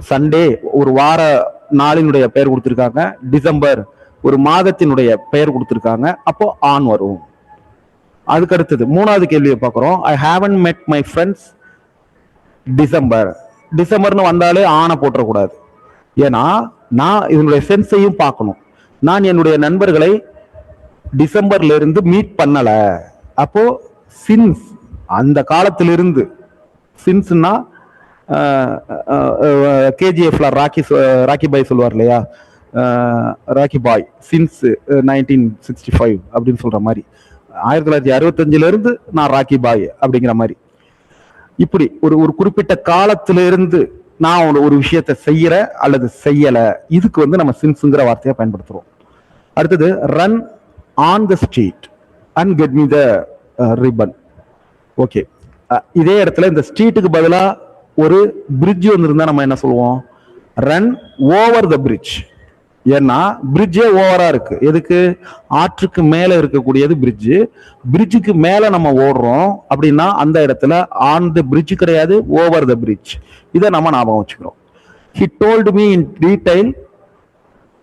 [SPEAKER 1] சண்டே ஒரு வார நாளினுடைய பெயர் கொடுத்துருக்காங்க, டிசம்பர் ஒரு மாதத்தினுடைய பெயர் கொடுத்துருக்காங்க, அப்போ ஆன் வரும். அதுக்கு அடுத்தது 3வது கேள்வியை பார்க்குறோம். I haven't met my friends December. டிசம்பர்னு வந்தாலே ஆனை போட்டக்கூடாது, ஏன்னா நான் இதனுடைய சென்ஸையும் பார்க்கணும். நான் என்னுடைய நண்பர்களை டிசம்பர்ல இருந்து மீட் பண்ணல, அப்போ சின்ஸ் அந்த காலத்திலிருந்து. சின்ஸ்னா கேஜிஎஃப்ல ராக்கி பாய் சொல்லுவார் இல்லையா, ராக்கி பாய் சின்ஸ் 1965 அப்படின்னு சொல்ற மாதிரி, 1965 இருந்து நான் ராக்கி பாய் அப்படிங்கிற மாதிரி. இப்படி ஒரு குறிப்பிட்ட காலத்திலிருந்து நான் ஒரு விஷயத்தை செய்யற அல்லது செய்யல, இதுக்கு வந்து நம்ம சின்ஸ்ங்கிற வார்த்தையை பயன்படுத்துறோம். அடுத்தது run on the street and get me the ribbon. Okay, இதே இடத்துல இந்த ஸ்ட்ரீட்டுக்கு பதிலா ஒரு பிரிட்ஜ் வந்திருந்தா நம்ம என்ன சொல்லுவோம்? Run over the bridge. ஏன்னா பிரிட்ஜே ஓவரா இருக்கு. எதுக்கு? ஆற்றுக்கு மேல இருக்கக்கூடியது பிரிட்ஜ். பிரிட்ஜுக்கு மேல நம்ம ஓடுறோம் அப்படின்னா அந்த இடத்துல ஆன் த பிரிட்ஜ் கிடையாது, ஓவர் த பிரிட்ஜ். இதை நம்ம ஞாபகம் வச்சுக்கிறோம். He told me in detail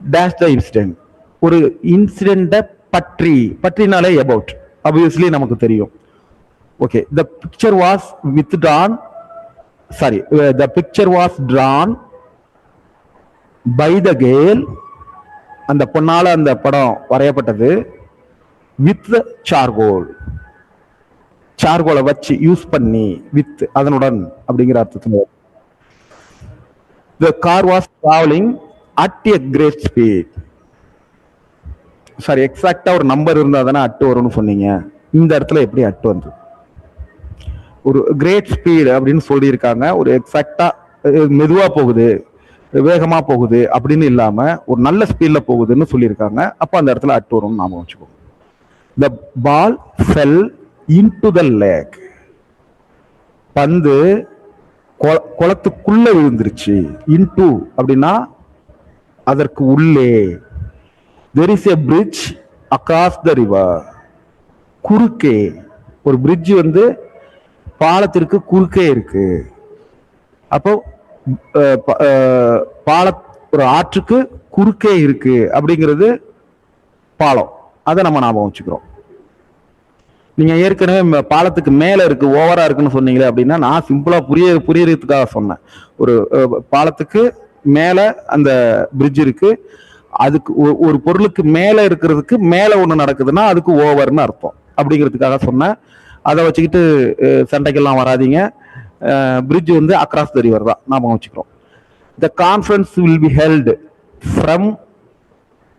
[SPEAKER 1] dash the incident. ஒரு இன்சிடென்ட பற்றி, பற்றினாலே அபவுட், ஆப்வியஸ்லி நமக்கு தெரியும். Okay, the picture was withdrawn, sorry, the picture was drawn by the girl. அந்த பொண்ணால அந்த படம் வரையப்பட்டது. with charcoal, சார்கோலை வச்சு யூஸ் பண்ணி, வித் அதனுடன் அப்படிங்கிற அர்த்தத்தில். the car was traveling at a great speed. Sorry, எக்ஸாக்டா ஒரு நம்பர் இருந்தா தானே அட்டு வரும்னு சொன்னீங்க, இந்த இடத்துல எப்படி அட்டு வந்து? ஒரு கிரேட் ஸ்பீடு அப்படின்னு சொல்லியிருக்காங்க. ஒரு எக்ஸாக்டா மெதுவா போகுது, வேகமா போகுது அப்படின்னு இல்லாம ஒரு நல்ல ஸ்பீட்ல போகுதுன்னு சொல்லியிருக்காங்க. அப்ப அந்த இடத்துல அட்டு வரும்னு நாம வச்சுக்கோங்க. The ball fell into the lake. பந்து குளத்துக்குள்ள விழுந்துருச்சு. into அப்படின்னா அதற்கு உள்ளே. There is a bridge across the river. குறுக்கே ஒரு பிரிட்ஜ் வந்து பாலத்திற்கு குறுக்கே இருக்கு. அப்போ ஒரு ஆற்றுக்கு குறுக்கே இருக்கு அப்படிங்கிறது பாலம். அதை நம்ம ஞாபகம் வச்சுக்கிறோம். நீங்க ஏற்கனவே பாலத்துக்கு மேல இருக்கு, ஓவரா இருக்குன்னு சொன்னீங்களே அப்படின்னா, நான் சிம்பிளா புரியறதுக்காக சொன்னேன். ஒரு பாலத்துக்கு மேல அந்த பிரிட்ஜ் இருக்கு, அதுக்கு ஒரு பொருளுக்கு மேல இருக்கிறதுக்கு மேல ஒண்ணு நடக்குதுன்னா அதுக்கு ஓவர்னு அர்த்தம் அப்படிங்கிறதுக்காக சொன்னேன். அதை வச்சுக்கிட்டு சண்டைக்கெல்லாம் வராதிங்க. பிரிட்ஜ் வந்து அக்ராஸ் த ரிவர் தான், நாம வச்சுக்கிறோம். The conference will be held from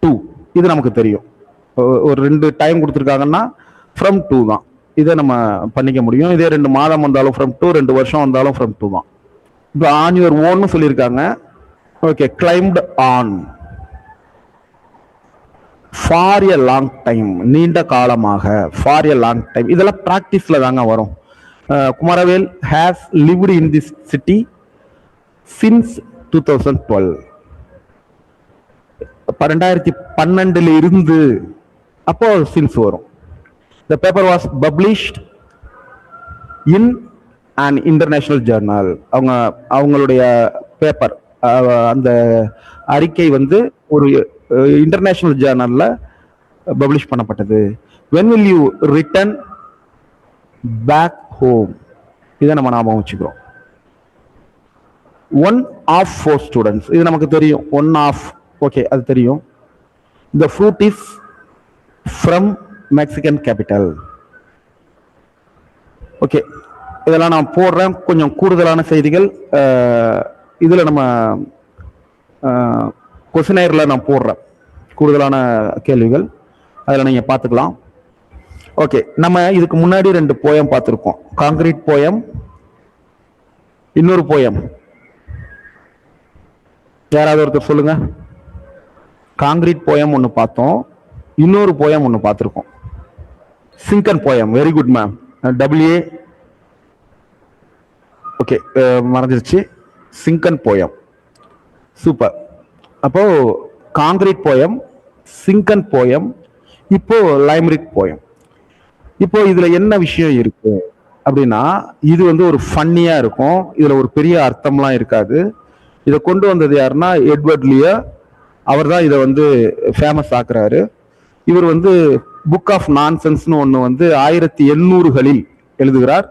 [SPEAKER 1] to, இது நமக்கு தெரியும். ஒரு 2 டைம் கொடுத்துருக்காங்கன்னா ஃப்ரம் 2 தான், இதை நம்ம பண்ணிக்க முடியும். இதே 2 மாதம் வந்தாலும் ஃப்ரம் 2, 2 வருஷம் வந்தாலும் ஃப்ரம் 2 தான். இப்போ ஆன் யுவர் ஓன்னு சொல்லியிருக்காங்க. Okay, claimed on for a long time, நீண்ட காலமாக, ஃபார் எ லாங் டைம், இதெல்லாம் பிராக்டிஸ்ல தாங்க வரும். Kumaravel has lived in this city since 2012, 2012 இருந்து, அப்போ சின்ஸ் வரும். The paper was published in an international journal. அவங்களுடைய பேப்பர், அந்த அறிக்கை வந்து ஒரு இன்டர்நேஷனல் ஜேர்னல்ல பப்ளிஷ் பண்ணப்பட்டது. when will you return back home, இதை நம்ம ஞாபகம் வச்சுக்கிறோம். 1 of 4 students, இது நமக்கு தெரியும். 1 of, ஓகே, அது தெரியும். the fruit is from Mexican capital. Okay, இதெல்லாம் நான் போடுறேன். கொஞ்சம் கூடுதலான செய்திகள் இதுல நம்ம கொஸ்டினேர்ல நான் போடுறேன், கூடுதலான கேள்விகள், அதில் நீங்க பார்த்துக்கலாம். ஓகே, நம்ம இதுக்கு முன்னாடி 2 போயம் பார்த்துருக்கோம். காங்கிரீட் போயம், இன்னொரு போயம் யாராவது ஒருத்தர் சொல்லுங்க. காங்கிரீட் போயம் ஒன்று பார்த்தோம், இன்னொரு போயம் ஒன்று பார்த்துருக்கோம். Cinquain poem, very good ma'am. WA, okay, மறந்துருச்சு. Cinquain poem, super. அப்போ காங்கிரீட் போயம், சிங்கன் போயம், இப்போ லைம்ரிக் போயம். இப்போ இதுல என்ன விஷயம் இருக்கு அப்படின்னா, இது வந்து ஒரு ஃபன்னியா இருக்கும், இதுல ஒரு பெரிய அர்த்தம்லாம் இருக்காது. இதை கொண்டு வந்தது யாருன்னா எட்வர்ட் லியர், அவர் தான் இதை வந்து ஃபேமஸ் ஆக்குறாரு. இவர் வந்து புக் ஆஃப் நான்சென்ஸ்னு ஒன்று வந்து 1800களில் எழுதுகிறார்.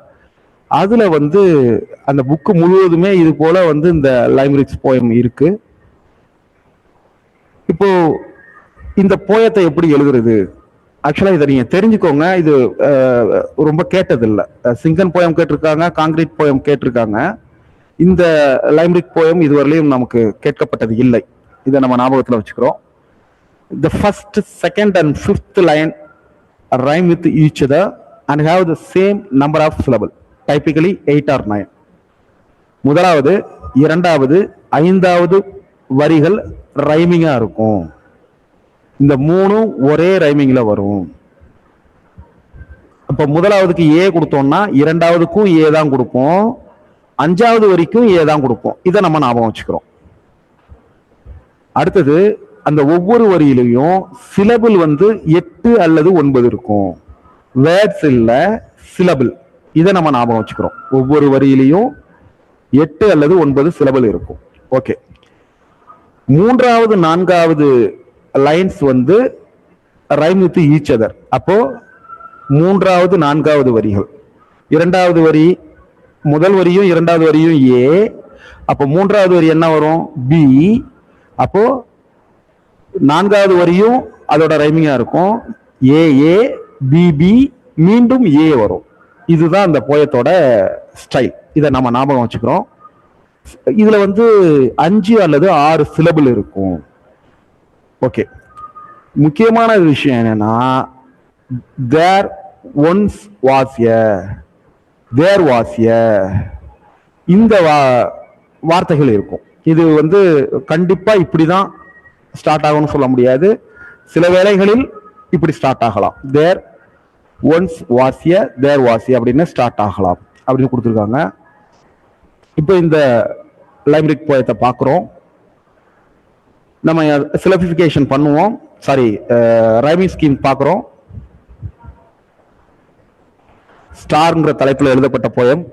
[SPEAKER 1] அதுல வந்து அந்த புக்கு முழுவதுமே இது போல வந்து இந்த லைம்ரிக்ஸ் போயம் இருக்கு. இப்போ இந்த போயத்தை எப்படி எழுதுறது, ஆக்சுவலா இதை நீங்க தெரிஞ்சுக்கோங்க. இது ரொம்ப கேட்டதில்லை. சிங்கன் போயம் கேட்டிருக்காங்க, காங்கிரீட் போயம் கேட்டிருக்காங்க. இந்த லைம்ரிக் போயம் இதுவரையிலும் நமக்கு கேட்கப்பட்டது இல்லை. இதை நம்ம ஞாபகத்தில் வச்சுக்கிறோம். The first, second and fifth line rhyme with each other and have the same number of syllables, typically 8 or 9. முதலாவது, இரண்டாவது, ஐந்தாவது வரிகள் ரைமிங்கா இருக்கும். இந்த 3 ஒரே ரைமிங்ல வரும். அப்ப முதலாவதுக்கு ஏ கொடுத்தோம்னா இரண்டாவதுக்கும் ஏ தான் கொடுப்போம், 5வது வரைக்கும் ஏ தான் கொடுப்போம். இதை நம்ம ஞாபகம் வச்சுக்கிறோம். அடுத்தது, அந்த ஒவ்வொரு வரியிலையும் சிலபிள் வந்து 8 அல்லது 9 இருக்கும். வேர்ட்ஸ் இல்ல, சிலபிள். இதை நம்ம ஞாபகம் வச்சுக்கிறோம். ஒவ்வொரு வரியிலையும் 8 அல்லது 9 சிலபிள் இருக்கும். ஓகே, 3வது 4வது லைன்ஸ் வந்து ரைம் வித் ஈச் அதர். அப்போ 3வது 4வது வரிகள், 2வது வரி, முதல் வரியும் 2வது வரியும் ஏ, அப்போ 3வது வரி என்ன வரும், பி. அப்போ 4வது வரியும் அதோட ரைமிங்கா இருக்கும், ஏ ஏ பி பி, மீண்டும் ஏ வரும். இதுதான் அந்த போயத்தோட ஸ்டைல். இதை நம்ம ஞாபகம் வச்சுக்கிறோம். இதுல வந்து 5 அல்லது 6 சிலபிள் இருக்கும். ஓகே, முக்கியமான விஷயம் என்னன்னா, there once was a, there was a, இந்த வார்த்தைகள் இருக்கும். இது வந்து கண்டிப்பா இப்படிதான் ஸ்டார்ட் ஆகும்னு சொல்ல முடியாது. சில வேளைகளில் இப்படி ஸ்டார்ட் ஆகலாம். There once was a, there was a அப்படின்னு ஸ்டார்ட் ஆகலாம் அப்படின்னு கொடுத்துருக்காங்க. இப்போ இந்த லைம்ரிக் போயத்தை பார்க்குறோம். நம்ம சிலபிஃபிகேஷன் பண்ணுவோம், சாரி, ரைமிங் ஸ்கீம் பார்க்குறோம். ஸ்டார்ங்கிற தலைப்பில் எழுதப்பட்ட போயம்.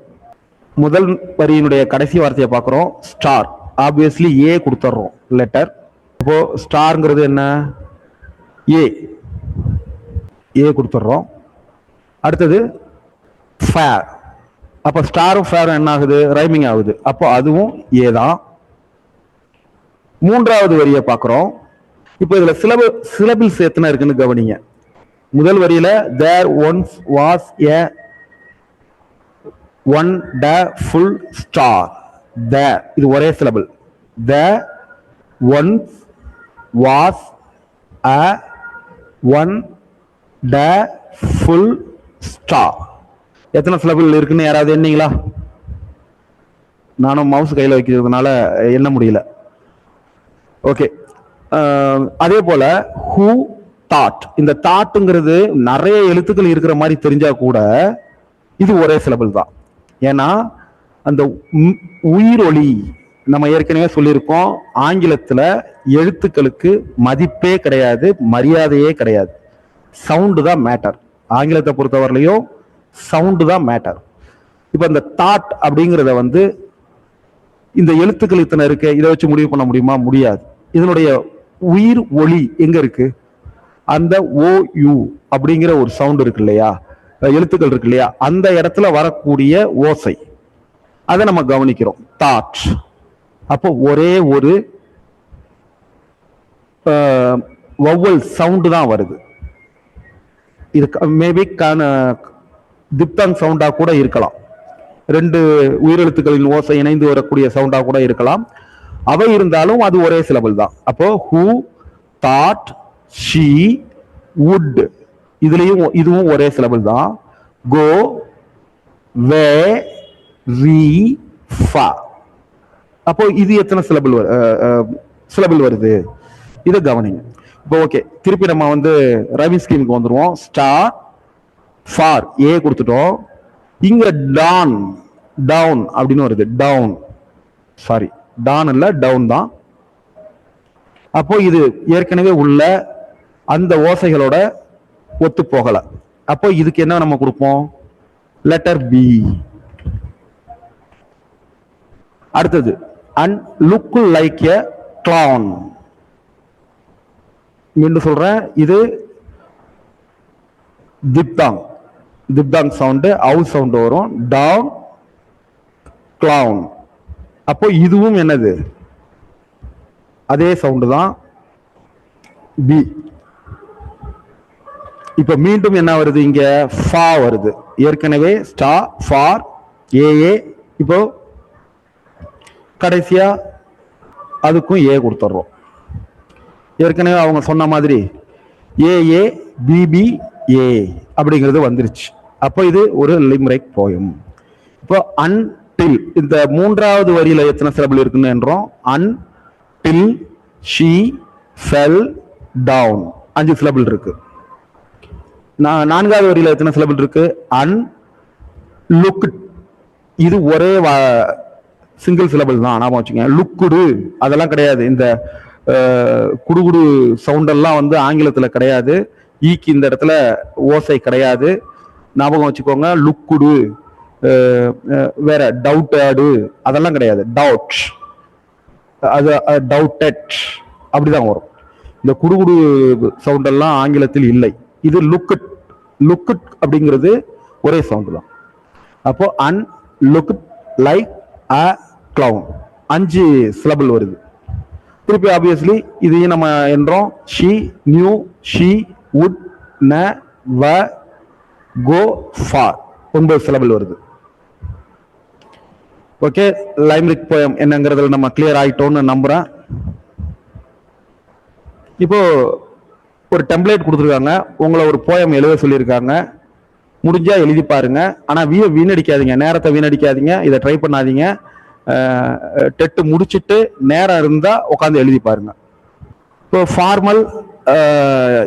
[SPEAKER 1] முதல் வரியினுடைய கடைசி வார்த்தையை பார்க்குறோம், ஸ்டார். ஆப்வியஸ்லி ஏ கொடுத்துட்றோம் லெட்டர். இப்போ ஸ்டார்ங்கிறது என்ன, ஏ, ஏ கொடுத்துட்றோம். அடுத்தது ஃபேர். அப்போ ஸ்டாரும் ஃபேரும் என்ன ஆகுது? ரைமிங் ஆகுது. அப்போ அதுவும் ஏதான். மூன்றாவது வரியை பார்க்குறோம். இப்போ இதுல சிலபிள்ஸ் எத்தனை இருக்குன்னு கவனிங்க. முதல் வரியில தேர் ஒன்ஸ் வாஸ் எ ஒன் ட ஃபுல் ஸ்டார். த இது ஒரே syllable. The ones was a one ட ஃபுல் ஸ்டார். எத்தனை சிலபிள் இருக்குன்னு யாராவது எண்ணீங்களா? நானும் மவுஸ் கையில் வைக்கிறதுனால எண்ண முடியல. ஓகே. அதே போல ஹூ தாட். இந்த தாட்டுங்கிறது நிறைய எழுத்துக்கள் இருக்கிற மாதிரி தெரிஞ்சா கூட இது ஒரே சிலபிள் தான். ஏன்னா அந்த உயிரொலி நம்ம ஏற்கனவே சொல்லியிருக்கோம், ஆங்கிலத்துல எழுத்துக்களுக்கு மதிப்பே கிடையாது, மரியாதையே கிடையாது. சவுண்டு தான் மேட்டர். ஆங்கிலத்தை பொறுத்தவரையிலையும் சவுண்டு தான் மேட்டர். இப்ப இந்த தாட் அப்படிங்கிறத இந்த எழுத்துக்கள் இத்தனை இருக்கு, இதை வச்சு முடிவு பண்ண முடியுமா? முடியாது. இதனுடைய உயிர் ஒளி எங்க இருக்கு? அந்த ஓ யூ அப்படிங்கிற ஒரு சவுண்ட் இருக்கு இல்லையா, எழுத்துக்கள் இருக்கு இல்லையா, அந்த இடத்துல வரக்கூடிய ஓசை, அதை நம்ம கவனிக்கிறோம். தாட். அப்போ ஒரே ஒரு வவ்வல் சவுண்டு தான் வருது. இது மேபி திப்தாங் சவுண்டா கூட இருக்கலாம். ரெண்டு உயிரெழுத்துக்களின் ஓசை இணைந்து வரக்கூடிய சவுண்டா கூட இருக்கலாம். அவை இருந்தாலும் அது ஒரே சிலபிள் தான். அப்போ ஹூ தாட் ஷீ வுட், இதுலயும் இதுவும் ஒரே சிலபிள் தான். கோ வே ரீ ஃபா. அப்போ இது எத்தனை சிலபிள் வருது? இதை கவனிங்க. இப்போ ஓகே, திருப்பி நம்ம ரைமிங் ஸ்கீமுக்கு வந்துருவோம். ஸ்டார் ஃபார் ஏ கொடுத்துட்டோம். இங்க டான் டவுன் அப்படின்னு வருது. டவுன், சாரி டான் இல்ல, டவுன் தான். அப்போ இது ஏற்கனவே உள்ள அந்த ஓசைகளோட ஒத்து போகல. அப்போ இதுக்கு என்ன நம்ம கொடுப்போம்? Letter B. அடுத்தது and look like a clown. மீண்டும் சொல்றேன், இது திப்தாங். திப்தாங் சவுண்டு, அவு சவுண்டு வரும். Down, clown. அப்போ இதுவும் என்னது? அதே சவுண்டு தான், பி. இப்ப மீண்டும் என்ன வருது? இங்க ஃபா வருது. ஏற்கனவே ஸ்டா, ஃபார், ஏ. இப்போ கடைசியா அதுக்கும் ஏ கொடுத்துட்றோம். ஏற்கனவே அவங்க சொன்ன மாதிரி ஏ பிபி ஏ அப்படிங்கிறது வந்துருச்சு. அப்போ இது ஒரு லிம்ரைக் போயம். இப்போ அன்டில், இந்த மூன்றாவது வரியில எத்தனை சிலபிள் இருக்குன்னு என்றோம்? Until she fell down, 5 syllable இருக்கு. நான்காவது வரியில எத்தனை சிலபிள் இருக்கு? அன் லுக்ட், இது ஒரே சிங்கிள் சிலபிள் தான், ஞாபகம் வச்சுக்கோங்க. லுக்குடு அதெல்லாம் கிடையாது. இந்த குடுகுடு சவுண்டெல்லாம் ஆங்கிலத்துல கிடையாது. ஈக்கு இந்த இடத்துல ஓசை கிடையாது, ஞாபகம் வச்சுக்கோங்க. லுக்குடு, வேற டவுட்டடு அதெல்லாம் கிடையாது. டவுட், அது டவுட்டட் அப்படிதான் வரும். இந்த குடுகுடு சவுண்டெல்லாம் ஆங்கிலத்தில் இல்லை. இது லுக்குட். லுக்குட் அப்படிங்கிறது ஒரே சவுண்டு தான். அப்போ an looked like a clown, 5 syllable வருது. திருப்பி ஆப்வியஸ்லி இதையும் நம்ம என்றோம். ஷீ நியூ, ஷீ வுட், ந வ கோ ஃபார், 9 சிலபிள் வருது. ஓகே, லைம்ரிக் போயம் என்னங்கிறதுல நம்ம கிளியர் ஆயிட்டோம்னு நம்புறேன். இப்போ ஒரு டெம்ப்ளேட் கொடுத்துருக்காங்க, உங்களை ஒரு போயம் எழுத சொல்லியிருக்காங்க. முடிஞ்சா எழுதி பாருங்க. ஆனா வீணடிக்காதீங்க, நேரத்தை வீணடிக்காதீங்க, இதை ட்ரை பண்ணாதீங்க. டெட்டு முடிச்சுட்டு நேரம் இருந்தா உட்காந்து எழுதி பாருங்க. இப்போ ஃபார்மல்,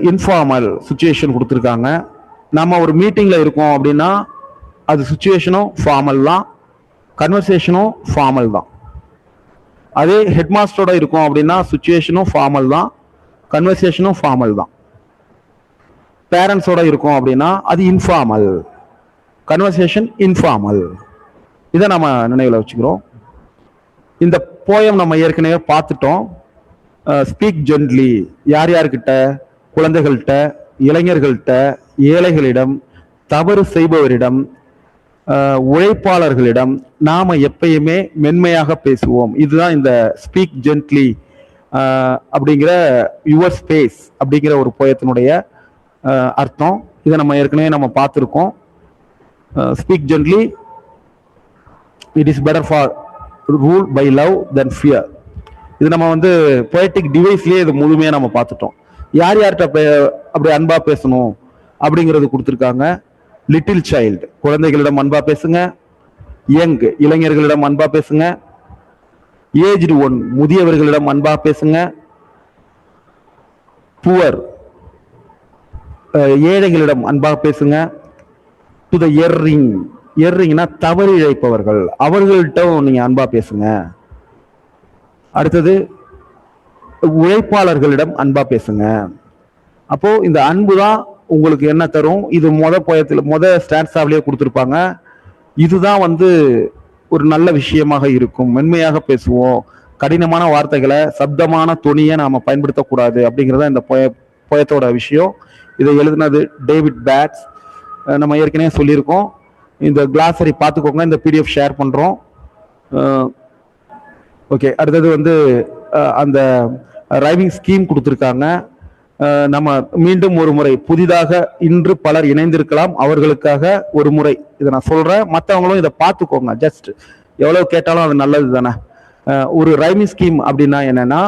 [SPEAKER 1] இன்ஃபார்மல் சுச்சுவேஷன் கொடுத்துருக்காங்க. நம்ம ஒரு மீட்டிங்ல இருக்கோம் அப்படின்னா அது சுச்சுவேஷனும் ஃபார்மல் தான், கன்வர்சேஷனும் ஃபார்மல் தான். அதே ஹெட்மாஸ்டரோட இருக்கும் அப்படின்னா சுச்சுவேஷனும் ஃபார்மல் தான், கன்வர்சேஷனும் ஃபார்மல் தான். பேரண்ட்ஸோட இருக்கும் அப்படின்னா அது இன்ஃபார்மல், கன்வர்சேஷன் இன்ஃபார்மல். இதை நம்ம நினைவில் வச்சுக்கிறோம். இந்த போயம் நம்ம ஏற்கனவே பார்த்துட்டோம். ஸ்பீக் ஜென்ட்லி, யார் யார்கிட்ட? குழந்தைகள்கிட்ட, இளைஞர்கள்ட்ட, ஏழைகளிடம், தவறு செய்பவரிடம், உழைப்பாளர்களிடம் நாம எப்பயுமே மென்மையாக பேசுவோம். இதுதான் இந்த ஸ்பீக் ஜென்ட்லி அப்படிங்கிற யுவர் ஸ்பேஸ் அப்படிங்கிற ஒரு போயத்தினுடைய அர்த்தம். இதை நம்ம ஏற்கனவே நம்ம பார்த்துருக்கோம். Speak gently, it is better for rule by love than fear. இது நம்ம வந்து பொயட்டிக் டிவைஸ்லயே இது முழுமையாக நம்ம பார்த்துட்டோம். யார் யார்கிட்ட அப்படி அன்பா பேசணும் அப்படிங்கிறது கொடுத்துருக்காங்க. லிட்டில் சைல்டு, குழந்தைகளிடம் அன்பா பேசுங்க. யங், இளைஞர்களிடம் அன்பா பேசுங்க. ஏஜ்டு ஒன், முதியவர்களிடம் அன்பா பேசுங்க. புவர், ஏழைகளிடம் அன்பா பேசுங்க. டு த எர்ரிங், எர்ரிங்னா தவறு இழைப்பவர்கள், அவர்கள்ட்ட நீங்க அன்பா பேசுங்க. அடுத்தது உழைப்பாளர்களிடம் அன்பா பேசுங்க. அப்போ இந்த அன்பு தான் உங்களுக்கு என்ன தரும்? இது முத ஸ்டான்ஸாவிலேயே கொடுத்துருப்பாங்க. இதுதான் வந்து ஒரு நல்ல விஷயமாக இருக்கும். மென்மையாக பேசுவோம், கடினமான வார்த்தைகளை, சப்தமான தொனியை நாம பயன்படுத்தக்கூடாது அப்படிங்கிறத இந்த போயத்தோட விஷயம். இதை எழுதினது டேவிட் பேட்ஸ். நம்ம ஏற்கனவே சொல்லியிருக்கோம். இந்த கிளாஸரி பார்த்துக்கோங்க, இந்த பிடிஎஃப் ஷேர் பண்றோம். ஓகே, அடுத்தது வந்து அந்த ரைமிங் ஸ்கீம் கொடுத்துருக்காங்க. நம்ம மீண்டும் ஒரு முறை, புதிதாக இன்று பலர் இணைந்திருக்கலாம், அவர்களுக்காக ஒரு முறை இதை நான் சொல்றேன். மற்றவங்களும் இதை பார்த்துக்கோங்க. ஜஸ்ட் எவ்வளவு கேட்டாலும் அது நல்லது தானே. ஒரு ரைமிங் ஸ்கீம் அப்படின்னா என்னன்னா,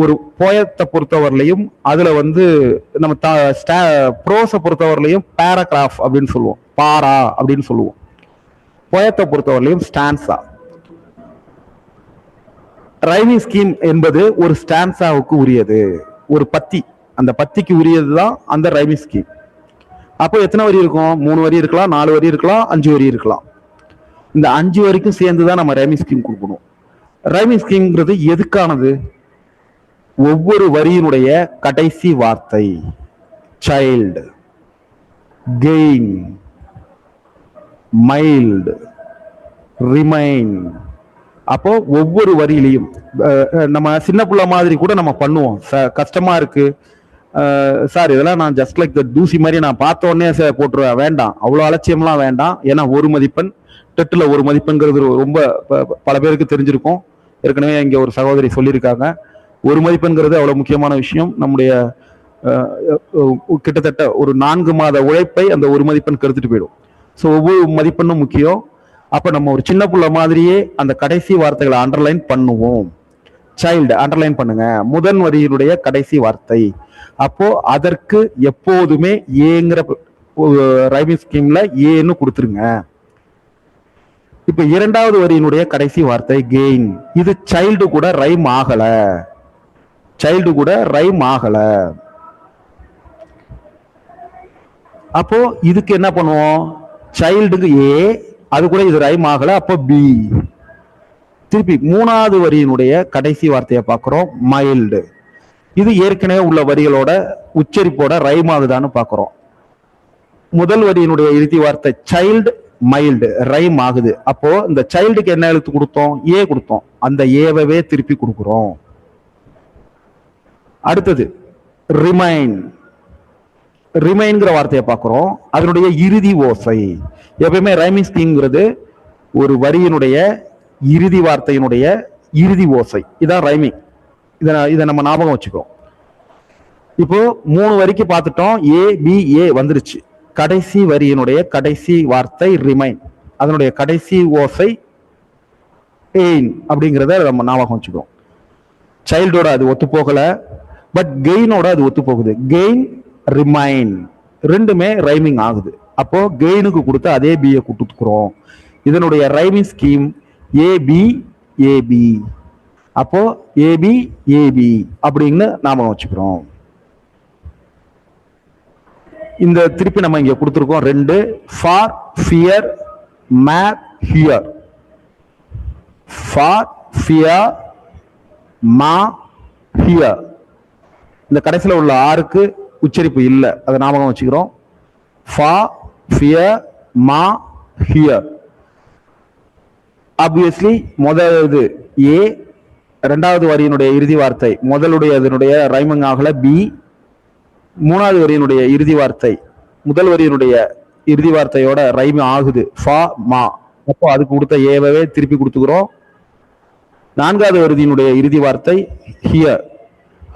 [SPEAKER 1] ஒரு போயத்தை பொறுத்தவரையிலையும் அதுல வந்து நம்ம ப்ரோஸை பொறுத்தவரையிலையும் பேராகிராஃப் அப்படின்னு சொல்லுவோம், பாரா அப்படின்னு சொல்லுவோம். போயத்தை பொறுத்தவரையிலையும் ஸ்டான்ஸா. ரைமிங் ஸ்கீம் என்பது ஒரு ஸ்டான்ஸாவுக்கு உரியது, ஒரு பத்தி, அந்த பத்திக்கு உரியது தான் அந்த ரைமிங் ஸ்கீம். அப்போ எத்தனை வரி இருக்கும்? 3 வரி இருக்கலாம், 4 வரி இருக்கலாம், 5 வரி இருக்கலாம். இந்த 5 வரைக்கும் சேர்ந்து தான் நம்ம ரைமிங் ஸ்கீம் கொடுக்கணும். ரைமிங் ஸ்கீம்ங்கிறது எதுக்கானது? ஒவ்வொரு வரியினுடைய கடைசி வார்த்தை சைல்டு, கெயின், மைல்டு, ரிமைன். அப்போ ஒவ்வொரு வரியிலையும் நம்ம சின்ன பிள்ளை மாதிரி கூட நம்ம பண்ணுவோம். கஷ்டமா இருக்கு சார், இதெல்லாம் நான் ஜஸ்ட் லைக் தூசி மாதிரி நான் பார்த்த உடனே போட்டுருவேன். வேண்டாம், அவ்வளோ அலட்சியம்லாம் வேண்டாம். ஏன்னா ஒரு மதிப்பெண், டெட்டில் ஒரு மதிப்பெண்கிறது ரொம்ப பல பேருக்கு தெரிஞ்சிருக்கும். ஏற்கனவே இங்கே ஒரு சகோதரி சொல்லியிருக்காங்க. ஒரு மதிப்பெண்கிறது அவ்வளோ முக்கியமான விஷயம். நம்முடைய கிட்டத்தட்ட ஒரு 4 மாத உழைப்பை அந்த ஒரு மதிப்பெண் கெடுத்துட்டு போயிடும். ஸோ ஒவ்வொரு மதிப்பெண்ணும் முக்கியம். அப்போ நம்ம ஒரு சின்ன பிள்ளை மாதிரியே அந்த கடைசி வார்த்தைகளை அண்டர்லைன் பண்ணுவோம். சைல்டு அண்டர்லைன் பண்ணுங்க, முதல் வரியினுடைய கடைசி வார்த்தை. அப்போ அதற்கு எப்போதுமே ஏங்கிற ரைமிங் ஸ்கீம்ல ஏன்னு கொடுத்துருங்க. இப்ப 2வது வரியினுடைய கடைசி வார்த்தை கெயின். இது சைல்டு கூட ரைம் ஆகல, சைல்டு கூட ரைம் ஆகல. அப்போ இதுக்கு என்ன பண்ணுவோம்? சைல்டுக்கு ஏ, அது கூட இது ரைம் ஆகல, அப்போ பி. திருப்பி 3வது வரியினுடைய கடைசி வார்த்தையை பார்க்கிறோம், மைல்டு. இது ஏற்கனவே உள்ள வரிகளோட உச்சரிப்போட ரைம் ஆகுதான்னு பார்க்கிறோம். முதல் வரியினுடைய இறுதி வார்த்தை சைல்டு, மைல்டு ரைம் ஆகுது. அப்போ இந்த சைல்டுக்கு என்ன எழுத்து கொடுத்தோம்? ஏ கொடுத்தோம். அந்த ஏவவே திருப்பி கொடுக்குறோம். அடுத்தது ரிமைன். ரிமைன்கிற வார்த்தையை பார்க்கிறோம், அதனுடைய இறுதி ஓசை. எப்பயுமே ரைமிங் ஸ்கீம்ங்கிறது ஒரு வரியினுடைய இறுதி வார்த்தையினுடைய இறுதி ஓசை, இதான் ரைமிங். இதை நம்ம ஞாபகம் வச்சுக்கிறோம். இப்போ 3 வரிக்கு பார்த்துட்டோம், ஏ பி ஏ வந்துருச்சு. கடைசி வரியினுடைய கடைசி வார்த்தை ரிமைன், அதனுடைய கடைசி ஓசை எயின் அப்படிங்கிறத நம்ம ஞாபகம் வச்சுக்கிறோம். சைல்டோட அது ஒத்து போகல, பட் கெயினோட அது ஒத்து போகுது. கெயின், ரிமைன் ரெண்டுமே ரைமிங் ஆகுது. அப்போ கெயினுக்கு கொடுத்து அதே பியை கொடுத்துக்கிறோம். இதனுடைய ரைமிங் ஸ்கீம் ஏபி ஏபி. அப்போ ஏபி ஏபி அப்படின்னு ஞாபகம் வச்சுக்கிறோம். இந்த திருப்பி நம்ம இங்க கொடுத்துருக்கோம் 2. For, fear, map, here. For, fear, மா, ஹியர். இந்த கடைசியில் உள்ள ஆருக்கு உச்சரிப்பு இல்லை, அதை ஞாபகம் வச்சுக்கிறோம். ஃபா, ஃபியர், மா, ஹியர். ஆப்வியஸ்லி முதல் ஏ, 2வது வரியினுடைய இறுதி வார்த்தை முதலுடைய அதனுடைய ரைமிங் ஆகல பி. 3வது வரியினுடைய இறுதி வார்த்தை முதல் வரியினுடைய இறுதி வார்த்தையோட ரைம் ஆகுது, ஃபா மா, அப்போ அதுக்கு கொடுத்த ஏவவே திருப்பி கொடுத்துக்கிறோம். 4வது விருதியினுடைய இறுதி வார்த்தை ஹியர்,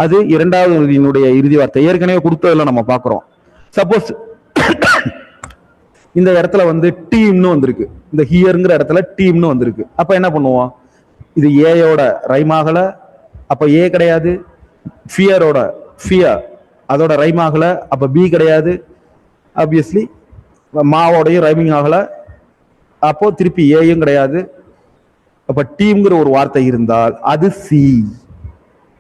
[SPEAKER 1] அது 2வது விருதியினுடைய இறுதி வார்த்தை ஏற்கனவே கொடுத்ததுல நம்ம பார்க்கிறோம். சப்போஸ் இந்த இடத்துல வந்து டீம்னு வந்திருக்கு, இந்த ஹியர்ங்கிற இடத்துல டீம்னு வந்திருக்கு, அப்ப என்ன பண்ணுவோம், இது ஏயோட ரைம் ஆகல, அப்ப ஏ கிடையாது. ஃபியரோட ஃபியர் அதோட ரைம் ஆகல, அப்ப பி கிடையாது. ஆப்வியஸ்லி மாவோடையும் ரைமிங் ஆகல, அப்போ திருப்பி ஏயும் கிடையாது. அப்ப டீம்ங்கிற ஒரு வார்த்தை இருந்தால் அது சி.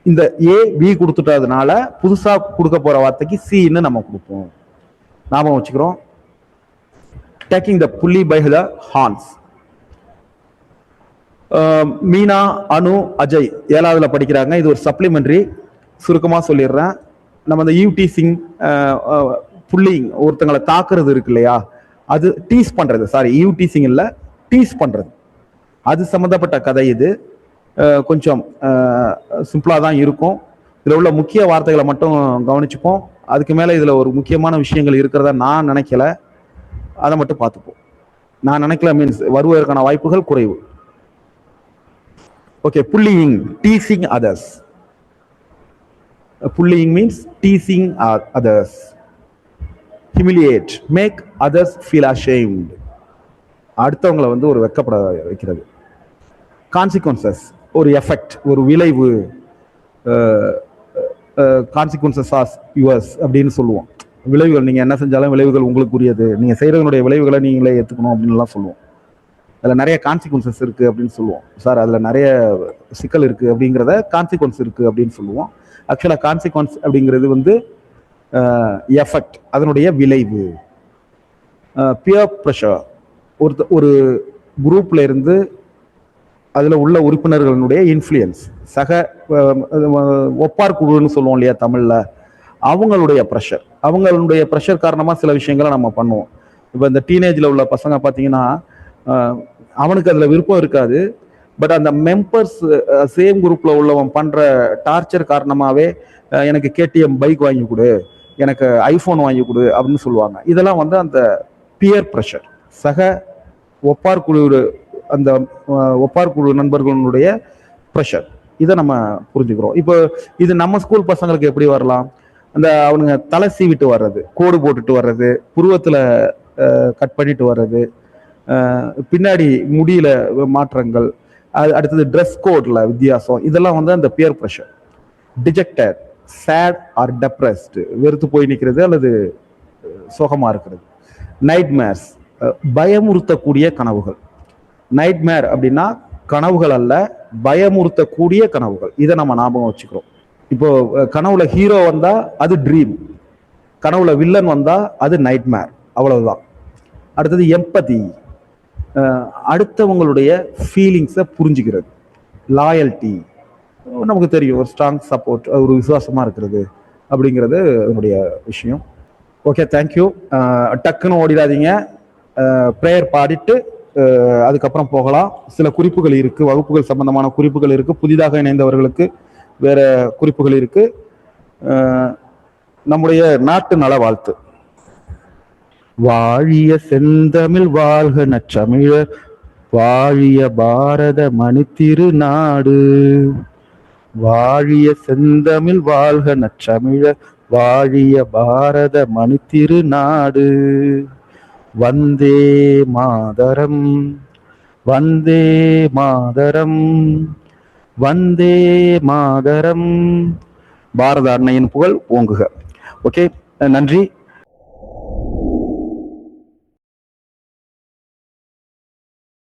[SPEAKER 1] இந்த ஏ பி கொடுத்துட்டதுனால புதுசா கொடுக்க போற வார்த்தைக்கு சின்னு நம்ம கொடுப்போம். ஞாபகம் வச்சுக்கிறோம். Taking the pulley by the horns. Meena, அனு, அஜய் 7வதுல படிக்கிறாங்க. இது ஒரு சப்ளிமெண்டரி, சுருக்கமா சொல்லிடுறேன். நம்ம இந்த யூடிசிங், புல்லிங், ஒருத்தங்களை தாக்குறது இருக்கு இல்லையா, அது டீஸ் பண்றது, சாரி யூடிசிங் இல்ல, டீஸ் பண்றது, அது சம்பந்தப்பட்ட கதை இது. கொஞ்சம் சிம்பிளா தான் இருக்கும். இதுல உள்ள முக்கிய வார்த்தைகளை மட்டும் கவனிச்சுப்போம். அதுக்கு மேல இதுல ஒரு முக்கியமான விஷயங்கள் இருக்கிறதா நான் நினைக்கல, அதை மட்டும் பார்த்துப்போம். நான் நினைக்கல மீன்ஸ் வருவதற்கான வாய்ப்புகள் குறைவு. Okay, bullying, teasing others. Bullying means teasing others. Humiliate, make others feel ashamed, அடுத்தவங்களை வந்து ஒரு வெட்கப்பட வைக்கிறது. கான்சிக்வன்சஸ், ஒரு எஃபெக்ட், ஒரு விளைவு. கான்சிக்வன்சஸ் ஆர் யுவர்ஸ் அப்படின்னு சொல்லுவோம். விளைவுகள், நீங்க என்ன செஞ்சாலும் விளைவுகள் உங்களுக்குரியது, நீங்க செய்யறதுனுடைய விளைவுகளை நீங்களே ஏற்றுக்கணும் அப்படின்லாம் சொல்லுவோம். அதில் நிறைய கான்சிக்வன்சஸ் இருக்கு அப்படின்னு சொல்லுவோம். சார் அதில் நிறைய சிக்கல் இருக்கு அப்படிங்கிறத கான்சிக்வன்ஸ் இருக்கு அப்படின்னு சொல்லுவோம். ஆக்சுவலாக கான்சிக்வன்ஸ் அப்படிங்கிறது வந்து எஃபெக்ட், அதனுடைய விளைவு. பியர் ப்ரெஷர், ஒரு குரூப்ல இருந்து அதில் உள்ள உறுப்பினர்களுடைய இன்ஃப்ளூயன்ஸ், சக ஒப்பார் குழுன்னு சொல்லுவோம் இல்லையா தமிழில், அவங்களுடைய ப்ரெஷர், அவங்களுடைய ப்ரெஷர் காரணமாக சில விஷயங்களை நம்ம பண்ணுவோம். இப்போ இந்த டீனேஜில் உள்ள பசங்க பார்த்தீங்கன்னா, அவனுக்கு அதில் விருப்பம் இருக்காது, பட் அந்த மெம்பர்ஸ் சேம் குரூப்பில் உள்ளவன் பண்ணுற டார்ச்சர் காரணமாகவே எனக்கு கேடிஎம் பைக் வாங்கி கொடு, எனக்கு ஐஃபோன் வாங்கி கொடு அப்படின்னு சொல்லுவாங்க. இதெல்லாம் வந்து அந்த பியர் ப்ரெஷர், சக ஒப்பார் குழு, அந்த ஒப்பார் குழு நண்பர்களுடைய ப்ரெஷர், இதை நம்ம புரிஞ்சுக்கிறோம். இப்போ இது நம்ம ஸ்கூல் பசங்களுக்கு எப்படி வரலாம், அந்த அவனுங்க தலை சீவிட்டு வர்றது, கோடு போட்டுட்டு வர்றது, புருவத்தில் கட் பண்ணிட்டு வர்றது, பின்னாடி முடியல மாற்றங்கள், அடுத்தது ட்ரெஸ் கோட்ல வித்தியாசம், இதெல்லாம் வந்து அந்த peer pressure. Dejected, sad or depressed, வெறுத்து போய் நிற்கிறது அல்லது சோகமா இருக்கிறது. நைட்மேர்ஸ், பயமுறுத்தக்கூடிய கனவுகள். நைட்மேர் அப்படின்னா கனவுகள் அல்ல, பயமுறுத்தக்கூடிய கனவுகள். இதை நம்ம ஞாபகம் வச்சுக்கிறோம். இப்போ கனவுல ஹீரோ வந்தா அது ட்ரீம், கனவுல வில்லன் வந்தா அது நைட்மேர், அவ்வளவுதான். அடுத்தது எம்பதி, அடுத்தவங்களுடைய ஃபீலிங்ஸை புரிஞ்சுக்கிறது. லாயல்ட்டி, நமக்கு தெரியும், ஒரு ஸ்ட்ராங் சப்போர்ட், ஒரு விசுவாசமா இருக்கிறது அப்படிங்கிறது அதனுடைய விஷயம். Okay, thank you. டக்குன்னு ஓடிடாதீங்க, ப்ரேயர் பாடிட்டு அதுக்கப்புறம் போகலாம். சில குறிப்புகள் இருக்கு, வகுப்புகள் சம்பந்தமான குறிப்புகள் இருக்கு, புதிதாக இணைந்தவர்களுக்கு வேற குறிப்புகள் இருக்கு. நம்முடைய நாட்டு நல வாழ்த்து. வாழிய செந்தமிழ் வாழ்க நற்றமிழர், வாழிய பாரத மணித்திரு நாடு. வாழிய செந்தமிழ் வாழ்க நற்றமிழர், வாழிய பாரத மணித்திரு நாடு. வந்தே மாதரம், வந்தே மாதரம், வந்தே மாதரம். பாரத அன்னையின் புகழ் ஓங்குக. ஓகே, நன்றி.